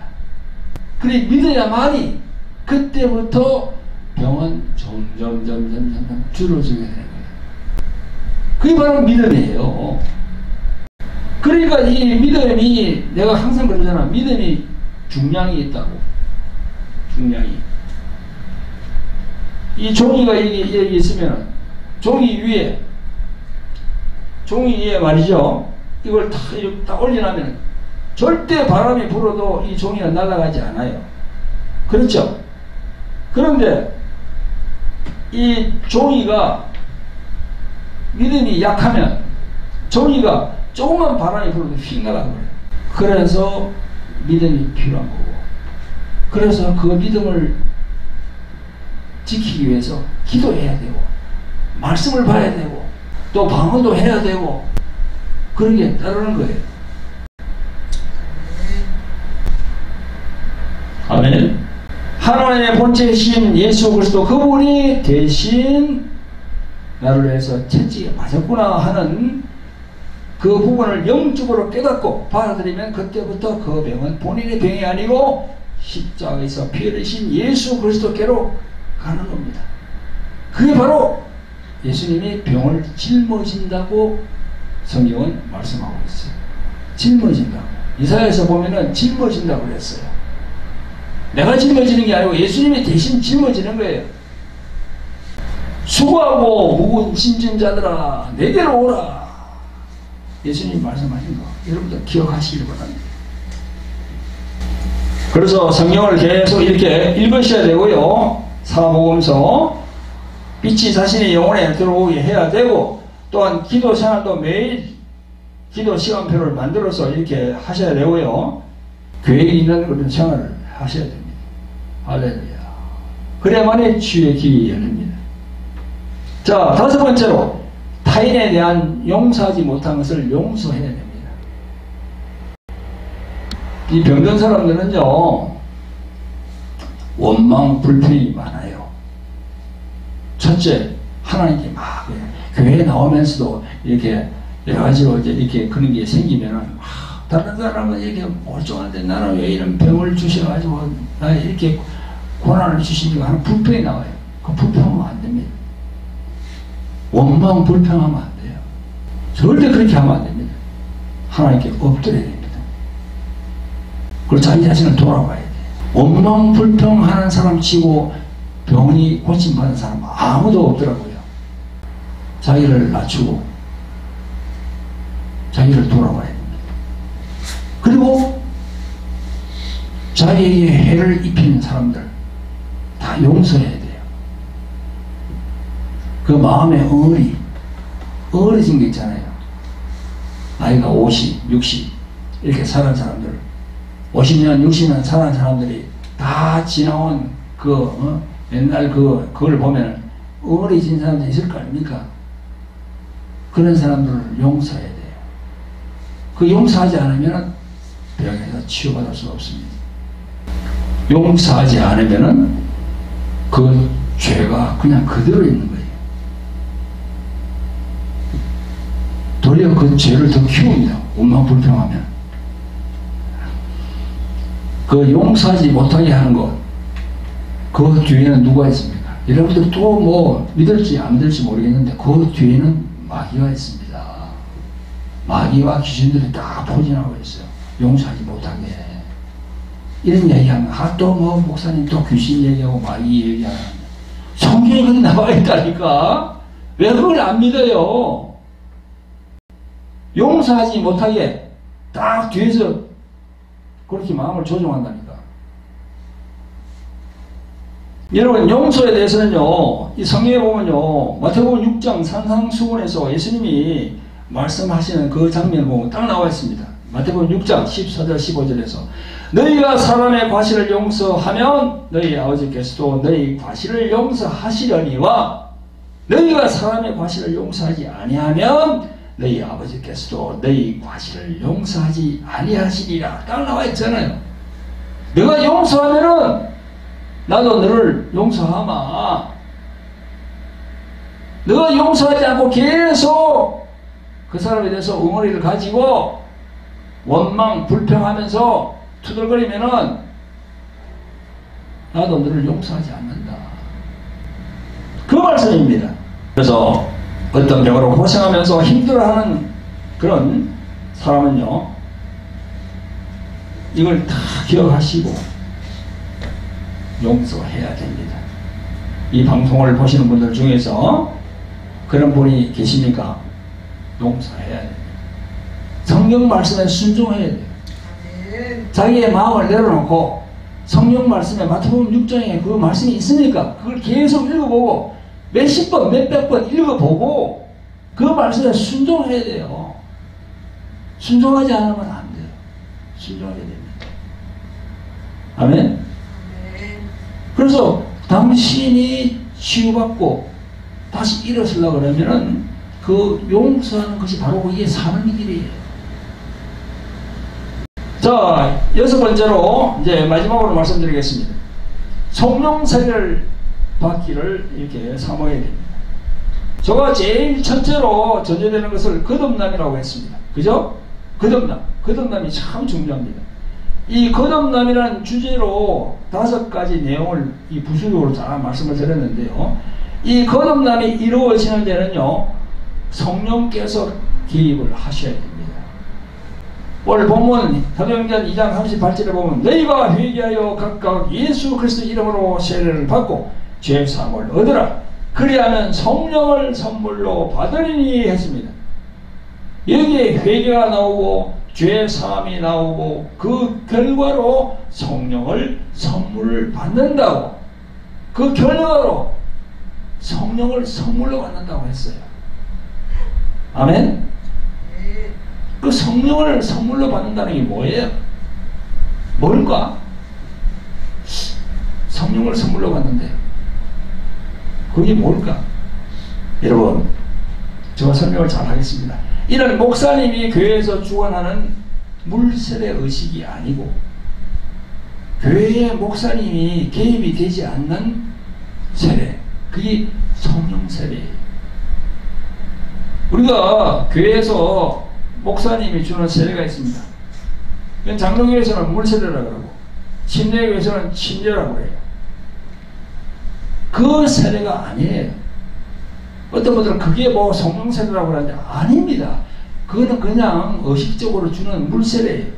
그래 믿어야만이 그때부터 병은 점점 줄어들게 되는 거예요. 그게 바로 믿음이에요. 그러니까 이 믿음이, 내가 항상 그러잖아. 믿음이 중량이 있다고. 중량이. 이 종이가 여기 있으면, 종이 위에 말이죠. 이걸 딱 올려놓으면 절대 바람이 불어도 이 종이는 날아가지 않아요. 그렇죠? 그런데 이 종이가, 믿음이 약하면 종이가 조금만 바람이 불어도 휙 날아가버려요. 그래서 믿음이 필요한 거고, 그래서 그 믿음을 지키기 위해서 기도해야 되고, 말씀을 봐야 되고, 또 방언도 해야 되고, 그런 게 따르는 거예요. 아멘. 하나님의 본체이신 예수 그리스도, 그분이 대신 나를 위해서 채찍에 맞았구나 하는 그 부분을 영적으로 깨닫고 받아들이면, 그때부터 그 병은 본인의 병이 아니고 십자가에서 피 흘리신 예수 그리스도께로 가는 겁니다. 그게 바로 예수님이 병을 짊어진다고 성경은 말씀하고 있어요. 짊어진다고. 이사야에서 보면은 짊어진다고 그랬어요. 내가 짊어지는 게 아니고 예수님이 대신 짊어지는 거예요. 수고하고 무거운 짐진 자들아 내게로 오라. 예수님이 말씀하신 거 여러분들 기억하시길 바랍니다. 그래서 성경을 계속 이렇게 읽으셔야 되고요. 사복음서 빛이 자신의 영혼에 들어오게 해야 되고, 또한 기도 생활도 매일 기도 시간표를 만들어서 이렇게 하셔야 되고요. 계획이 있는 그런 생활을 하셔야 됩니다. 할렐루야. 그래야만이 치유의 길이 열립니다. 자, 다섯 번째로 타인에 대한 용서하지 못한 것을 용서해야 됩니다. 이 병든 사람들은요, 원망 불평이 많아요. 첫째, 하나님께 막 교회에 나오면서도 이렇게 여러 가지로 이제 이렇게 그런 게 생기면은 다른 사람은 이렇게 멀쩡한데 나는 왜 이런 병을 주셔가지고 나 이렇게 고난을 주시니까 하는 불평이 나와요. 그 불평하면 안 됩니다. 원망 불평하면 안 돼요. 절대 그렇게 하면 안 됩니다. 하나님께 엎드려야 됩니다. 그리고 자기 자신을 돌아봐야 돼요. 원망 불평하는 사람 치고 병이 고침받은 사람 아무도 없더라고요. 자기를 낮추고 자기를 돌아봐야 됩니다. 그리고 자기에게 해를 입히는 사람들 다 용서해야 돼요. 그 마음의 어리진 게 있잖아요. 나이가 50, 60 이렇게 살은 사람들, 50년, 60년 살은 사람들이 다 지나온 옛날 그걸 보면 어리진 사람들이 있을 거 아닙니까? 그런 사람들을 용서해야 돼요. 그 용서하지 않으면 병에서 치유받을 수 없습니다. 용서하지 않으면 그 죄가 그냥 그대로 있는 거예요. 도리어 그 죄를 더 키웁니다. 원망 불평하면. 그 용서하지 못하게 하는 것, 그 뒤에는 누가 있습니까? 여러분들 또 뭐 믿을지 안 믿을지 모르겠는데 그 뒤에는 마귀가 있습니다. 마귀와 귀신들이 다 포진하고 있어요. 용서하지 못하게. 이런 얘기하면 또 뭐 목사님 또 귀신 얘기하고 마귀 얘기하는, 성경에 그렇게 나와 있다니까. 왜 그걸 안 믿어요? 용서하지 못하게 딱 뒤에서 그렇게 마음을 조종한다니까. 여러분, 용서에 대해서는요, 이 성경에 보면요, 마태복음 6장 산상수훈에서 예수님이 말씀하시는 그 장면을 보면 딱 나와 있습니다. 마태복음 6장 14절 15절에서 너희가 사람의 과실을 용서하면 너희 아버지께서도 너희 과실을 용서하시려니와 너희가 사람의 과실을 용서하지 아니하면 너희 아버지께서도 너희 과실을 용서하지 아니하시리라. 딱 나와 있잖아요. 내가 용서하면은 나도 너를 용서하마. 너가 용서하지 않고 계속 그 사람에 대해서 엉어리를 가지고 원망 불평하면서 투덜거리면은 나도 너를 용서하지 않는다. 그 말씀입니다. 그래서 어떤 병으로 고생하면서 힘들어하는 그런 사람은요, 이걸 다 기억하시고 용서해야 됩니다. 이 방송을 보시는 분들 중에서 그런 분이 계십니까? 용서해야 됩니다. 성경 말씀에 순종해야 돼요. 자기의 마음을 내려놓고 성경 말씀에 마태복음 6장에 그 말씀이 있으니까 그걸 계속 읽어보고 몇십 번, 몇백 번 읽어보고 그 말씀에 순종해야 돼요. 순종하지 않으면 안 돼요. 순종해야 됩니다. 아멘? 그래서 당신이 치유받고 다시 일어서려고 그러면은 그 용서하는 것이 바로 이게 사는 길이에요. 자, 여섯 번째로 이제 마지막으로 말씀드리겠습니다. 성령 세례를 받기를 이렇게 사모해야 됩니다. 제가 제일 첫째로 전제되는 것을 거듭남이라고 했습니다. 그죠? 거듭남. 거듭남이 참 중요합니다. 이 거듭남이라는 주제로 5가지 내용을 이 부수적으로 잘 말씀을 드렸는데요. 이 거듭남이 이루어지는 데는요, 성령께서 개입을 하셔야 됩니다. 오늘 본문 사도행전 2장 38절에 보면 너희가 회개하여 각각 예수 그리스도 이름으로 세례를 받고 죄 사함을 얻으라. 그리하면 성령을 선물로 받으리니 했습니다. 여기에 회개가 나오고 죄 사함이 나오고 그 결과로 성령을 선물을 받는다고, 그 결과로 성령을 선물로 받는다고 했어요. 아멘? 그 성령을 선물로 받는다는 게 뭐예요? 뭘까? 성령을 선물로 받는데요. 그게 뭘까? 여러분, 제가 설명을 잘 하겠습니다. 이런 목사님이 교회에서 주관하는 물세례 의식이 아니고 교회의 목사님이 개입이 되지 않는 세례, 그게 성령 세례예요. 우리가 교회에서 목사님이 주는 세례가 있습니다. 장로교에서는 물세례라고 그러고 침례교에서는 침례라고 그래요. 그 세례가 아니에요. 어떤 분들은 그게 뭐 성령 세례라고 그러는데 아닙니다. 그거는 그냥 의식적으로 주는 물세례예요.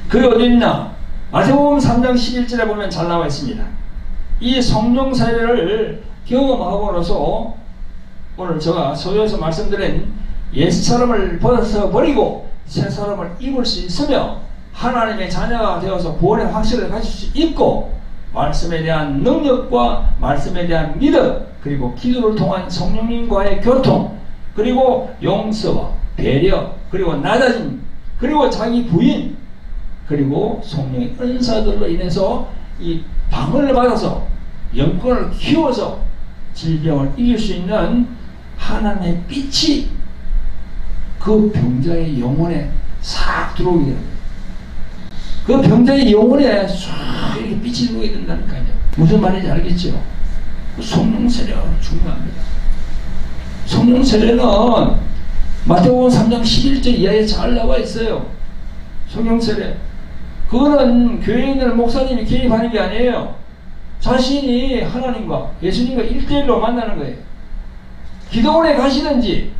그게 어디 있나? 마태복음 3장 11절에 보면 잘 나와 있습니다. 이 성령 세례를 경험하고로서 오늘 제가 소유에서 말씀드린 옛 사람을 벗어버리고 새 사람을 입을 수 있으며 하나님의 자녀가 되어서 구원의 확신을 가질 수 있고 말씀에 대한 능력과 말씀에 대한 믿음, 그리고 기도를 통한 성령님과의 교통, 그리고 용서와 배려, 그리고 낮아짐, 그리고 자기 부인, 그리고 성령의 은사들로 인해서 이 방언을 받아서 영권을 키워서 질병을 이길 수 있는 하나님의 빛이 그 병자의 영혼에 싹 들어오게 됩니다. 그 병자의 영혼에 싹 이렇게 빛이 들어오게 된다니까요. 무슨 말인지 알겠죠? 성령 세례가 중요합니다. 성령 세례는 마태복음 3장 11절 이하에 잘 나와 있어요. 성령 세례. 그거는 교회에 있는 목사님이 개입하는 게 아니에요. 자신이 하나님과 예수님과 1대1로 만나는 거예요. 기도원에 가시든지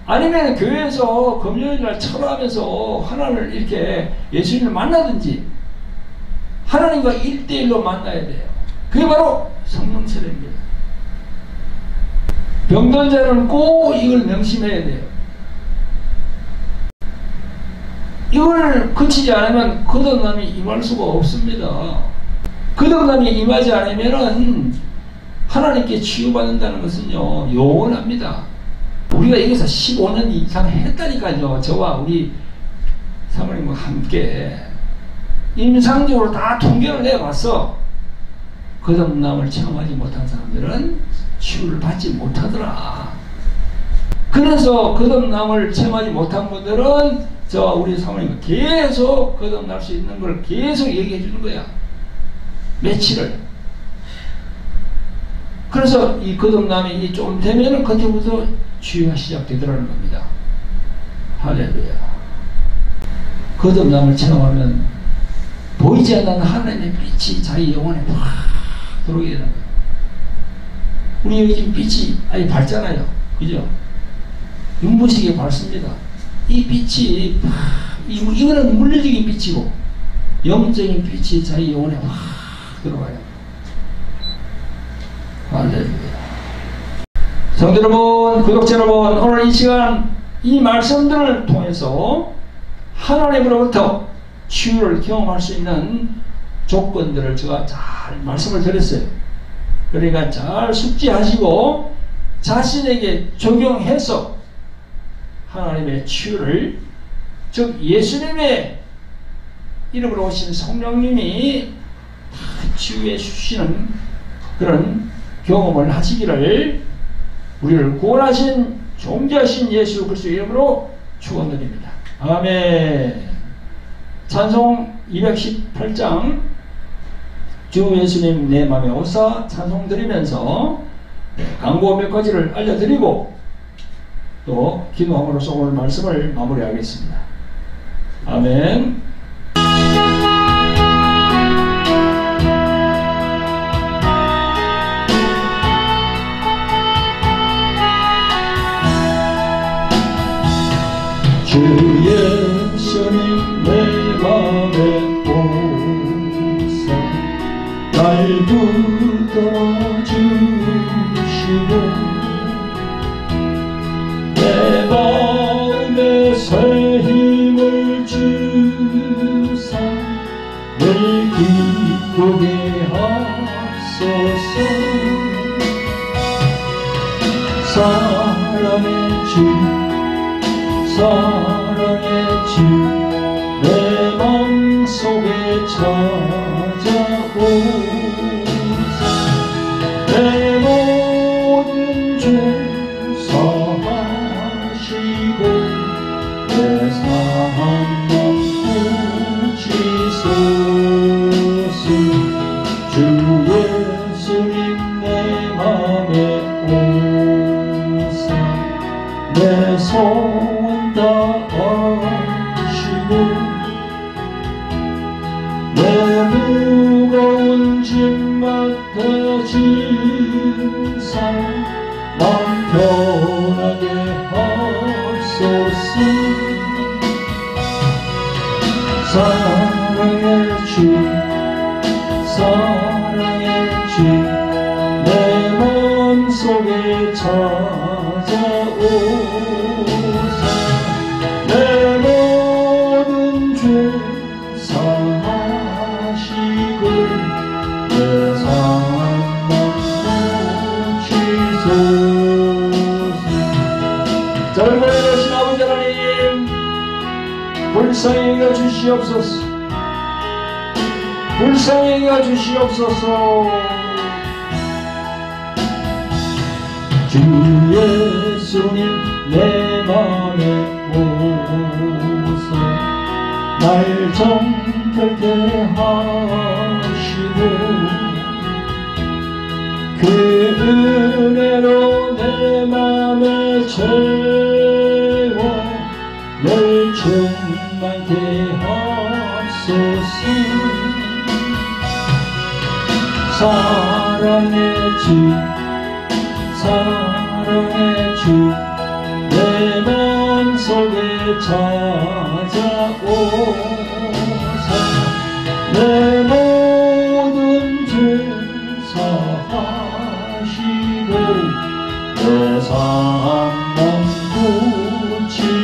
아니면 교회에서 금요일날 철회하면서 하나님을 이렇게 예수님을 만나든지 하나님과 1대1로 만나야 돼요. 그게 바로 성령 세례입니다. 병든 자는 꼭 이걸 명심해야 돼요. 이걸 거치지 않으면 거듭남이 임할 수가 없습니다. 거듭남이 임하지 않으면 하나님께 치유받는다는 것은요, 영원합니다. 우리가 여기서 15년 이상 했다니까요. 저와 우리 사모님과 함께 임상적으로 다 통계를 내봤어. 거듭남을 체험하지 못한 사람들은 치유를 받지 못하더라. 그래서 거듭남을 체험하지 못한 분들은 저와 우리 사모님과 계속 거듭날 수 있는 걸 계속 얘기해 주는 거야. 며칠을. 그래서 이 거듭남이 좀 되면은 그때부터 치유가 시작되더라는 겁니다. 할렐루야. 거듭남을 체험하면 보이지 않는 하나님의 빛이 자기 영혼에 확 들어오게 되는 거예요. 우리 여기 지금 빛이 아예 밝잖아요. 그죠? 눈부시게 밝습니다. 이 빛이 이거는 물리적인 빛이고 영적인 빛이 자기 영혼에 확 들어가요. 할렐루야. 성도 여러분, 구독자 여러분, 오늘 이 시간 이 말씀들을 통해서 하나님으로부터 치유를 경험할 수 있는 조건들을 제가 잘 말씀을 드렸어요. 그러니까 잘 숙지하시고 자신에게 적용해서 하나님의 치유를, 즉 예수님의 이름으로 오신 성령님이 치유해 주시는 그런 경험을 하시기를 우리를 구원하신 존귀하신 예수 그리스도의 이름으로 축원드립니다. 아멘. 찬송 218장 주 예수님 내 맘에 오사 찬송 드리면서 강구 몇 가지를 알려드리고 또 기도함으로써 오늘 말씀을 마무리하겠습니다. 아멘. 주 예수님 내 맘에 오사 날 붙들어 주시고 내 마음에 새 힘을 주사 늘 기쁘게 하소서. 사랑의 주 사랑의 주 내 맘속에 찾아오사 내 모든 죄 사하시고 내 상한 맘 고치소서. 주 예수님 내 맘에 오사 내 소원 다하시고 내 무거운 짐 맡아주사 맘 편하게 하소서. 사랑의 주 사랑의 주 내 맘속에 찾아오사 내 모든 죄 사하시고 내 상한 맘 고치소서. 자, 우리 되신 아버지 하나님, 불쌍히 여겨 주시옵소서. 불쌍히 여겨 주시옵소서. 주 예수님 내 맘에 오사 날 정결케 하시고 그 은혜로 내 맘에 채워 늘 충만케 하소서. 사랑의 주 사랑의 주 내 맘속에 찾아오사 내 모든 죄 사하시고 내 상한 맘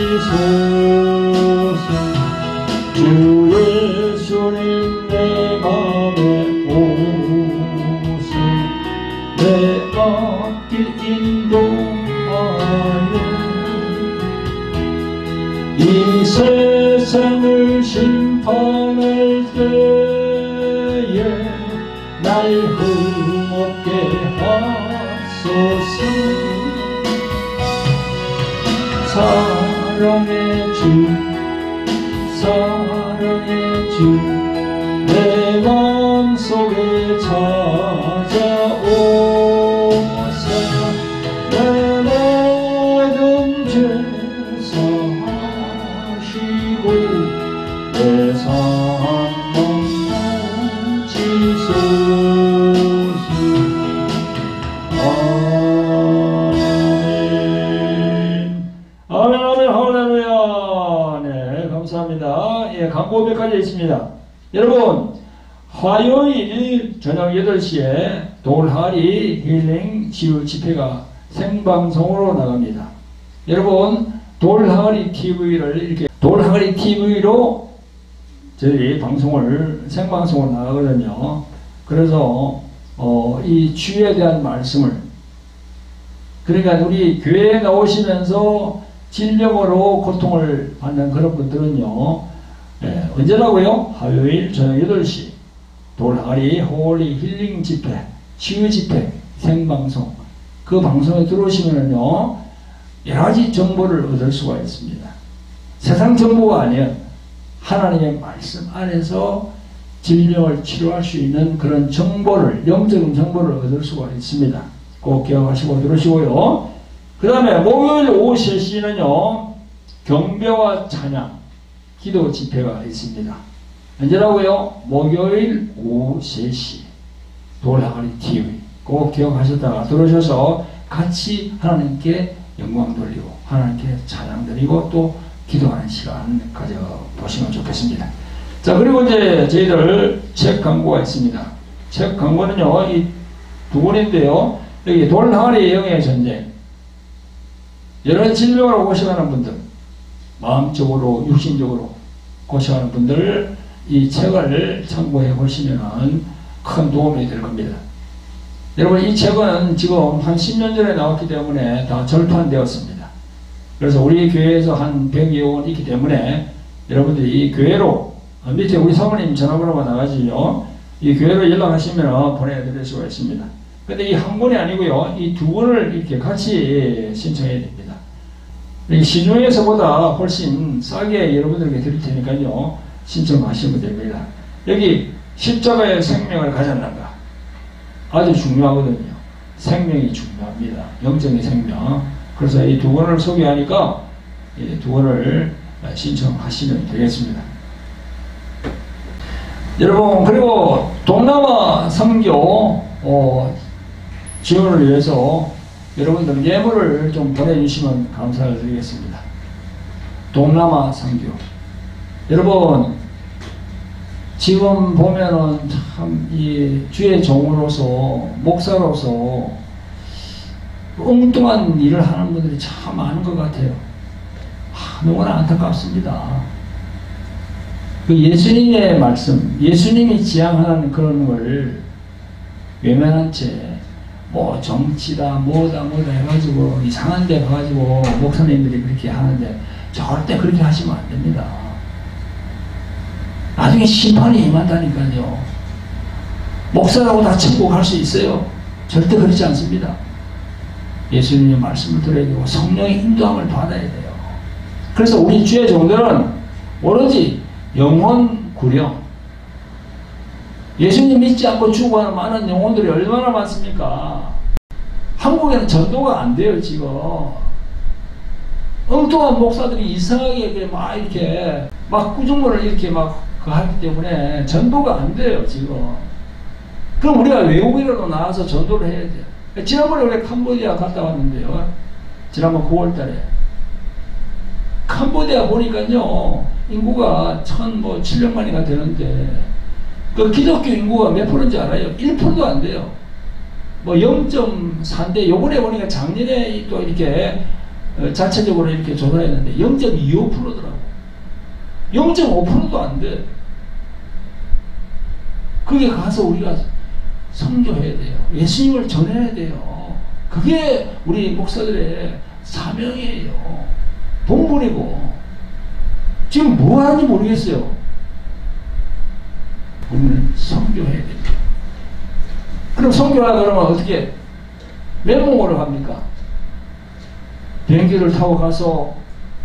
고치소서. 주 예수님 내 맘에 오사 내 앞길 인도하여 이 세상을 심판할 때에 날 흠없게 하소서. 사랑의 주 사랑의 주 내 맘속에 찾아오사 내 모든 죄 사하시고 내 상한 맘 고치소서. 예, 광고 몇 가지 있습니다. 여러분, 화요일 저녁 8시에 돌하리 힐링 치유 집회가 생방송으로 나갑니다. 여러분, 돌하리 TV를 이렇게 돌하리 TV로 저희 방송을 생방송으로 나가거든요. 그래서 이 치유에 대한 말씀을, 그러니까 우리 교회에 나오시면서 질병으로 고통을 받는 그런 분들은요, 예, 언제라고요? 화요일 저녁 8시 돌하리 홀리 힐링 집회, 치유 집회 생방송, 그 방송에 들어오시면요 여러가지 정보를 얻을 수가 있습니다. 세상 정보가 아니에요. 하나님의 말씀 안에서 질병을 치료할 수 있는 그런 정보를, 영적인 정보를 얻을 수가 있습니다. 꼭 기억하시고 들으시고요. 그 다음에 목요일 오후 3시는요 경배와 찬양 기도 집회가 있습니다. 언제라고요? 목요일 오후 3시 돌아가리 TV 꼭 기억하셨다가 들어오셔서 같이 하나님께 영광 돌리고 하나님께 찬양 드리고 또 기도하는 시간 가져보시면 좋겠습니다. 자, 그리고 이제 저희들 책 광고가 있습니다. 책 광고는요 이 두 권인데요. 여기 돌하리 영의 전쟁, 여러 질병으로 고생하는 분들, 마음적으로 육신적으로 고생하는 분들 이 책을 참고해 보시면 큰 도움이 될 겁니다. 여러분, 이 책은 지금 한 10년 전에 나왔기 때문에 다 절판되었습니다. 그래서 우리 교회에서 한 100여 원 있기 때문에 여러분들이 이 교회로, 밑에 우리 사모님 전화번호가 나가지요. 이 교회로 연락하시면 보내드릴 수가 있습니다. 근데 이 한 권이 아니고요, 이 두 권을 이렇게 같이 신청해야 됩니다. 시중에서보다 훨씬 싸게 여러분들에게 드릴 테니까요 신청하시면 됩니다. 여기 십자가의 생명을 가졌는가, 아주 중요하거든요. 생명이 중요합니다. 영적인 생명. 그래서 이 두 권을 소개하니까 이 두 권을 신청하시면 되겠습니다. 여러분, 그리고 동남아 선교 지원을 위해서 여러분들 예물을 좀 보내주시면 감사를 드리겠습니다. 동남아 선교. 여러분, 지금 보면은 참 이 주의 종으로서, 목사로서 엉뚱한 일을 하는 분들이 참 많은 것 같아요. 너무나 안타깝습니다. 그 예수님의 말씀, 예수님이 지향하는 그런 걸 외면한 채 뭐 정치다 뭐다 해가지고 이상한 데 가가지고 목사님들이 그렇게 하는데 절대 그렇게 하시면 안 됩니다. 나중에 심판이 임한다니까요. 목사라고 다 천국 갈 수 있어요? 절대 그렇지 않습니다. 예수님의 말씀을 들어야 되고 성령의 인도함을 받아야 돼요. 그래서 우리 주의 종들은 오로지 영혼 구령, 예수님 믿지 않고 죽어가는 많은 영혼들이 얼마나 많습니까? 한국에는 전도가 안 돼요, 지금. 엉뚱한 목사들이 이상하게 막 꾸중물을 이렇게 막 하기 때문에 전도가 안 돼요, 지금. 그럼 우리가 외국인으로 나와서 전도를 해야 돼요. 지난번에 우리 캄보디아 갔다 왔는데요. 지난번 9월 달에. 캄보디아 보니까요, 인구가 700만이가 되는데, 그 기독교 인구가 몇 프로인지 알아요? 1%도 안 돼요. 뭐 0.4인데 요번에 보니까 작년에 또 이렇게 자체적으로 이렇게 조사했는데 0.25%더라고. 0.5%도 안 돼. 거기에 가서 우리가 선교해야 돼요. 예수님을 전해야 돼요. 그게 우리 목사들의 사명이에요. 본분이고. 지금 뭐 하는지 모르겠어요. 우리는 선교해야 됩니다. 그럼 선교하라 그러면 어떻게? 맨몸으로 갑니까? 비행기를 타고 가서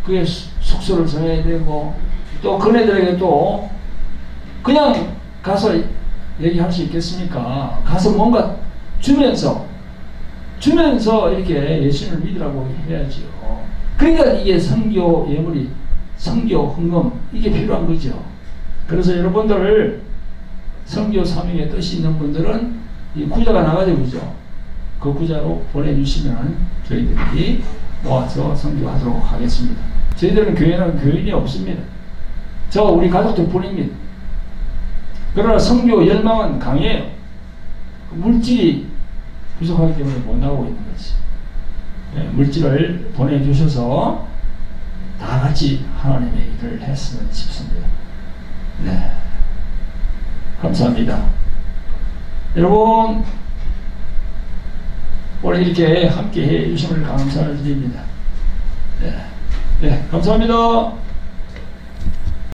그의 숙소를 정해야 되고, 또 그네들에게 또 그냥 가서 얘기할 수 있겠습니까? 가서 뭔가 주면서 이렇게 예수님을 믿으라고 해야지요. 그러니까 이게 선교 예물이, 선교 헌금, 이게 필요한 거죠. 그래서 여러분들 선교 사명의 뜻이 있는 분들은 이 구자가 나가죠, 그죠? 그 구자로 보내주시면 저희들이 모아서 선교하도록 하겠습니다. 저희들은 교회는 교인이 없습니다. 저 우리 가족들 뿐입니다. 그러나 성교 열망은 강해요. 물질이 부족하기 때문에 못 나오고 있는 거지. 네, 물질을 보내주셔서 다 같이 하나님의 일을 했으면 싶습니다. 네. 감사합니다. 여러분, 오늘 이렇게 함께 해 주심을 감사드립니다. 네. 네, 감사합니다.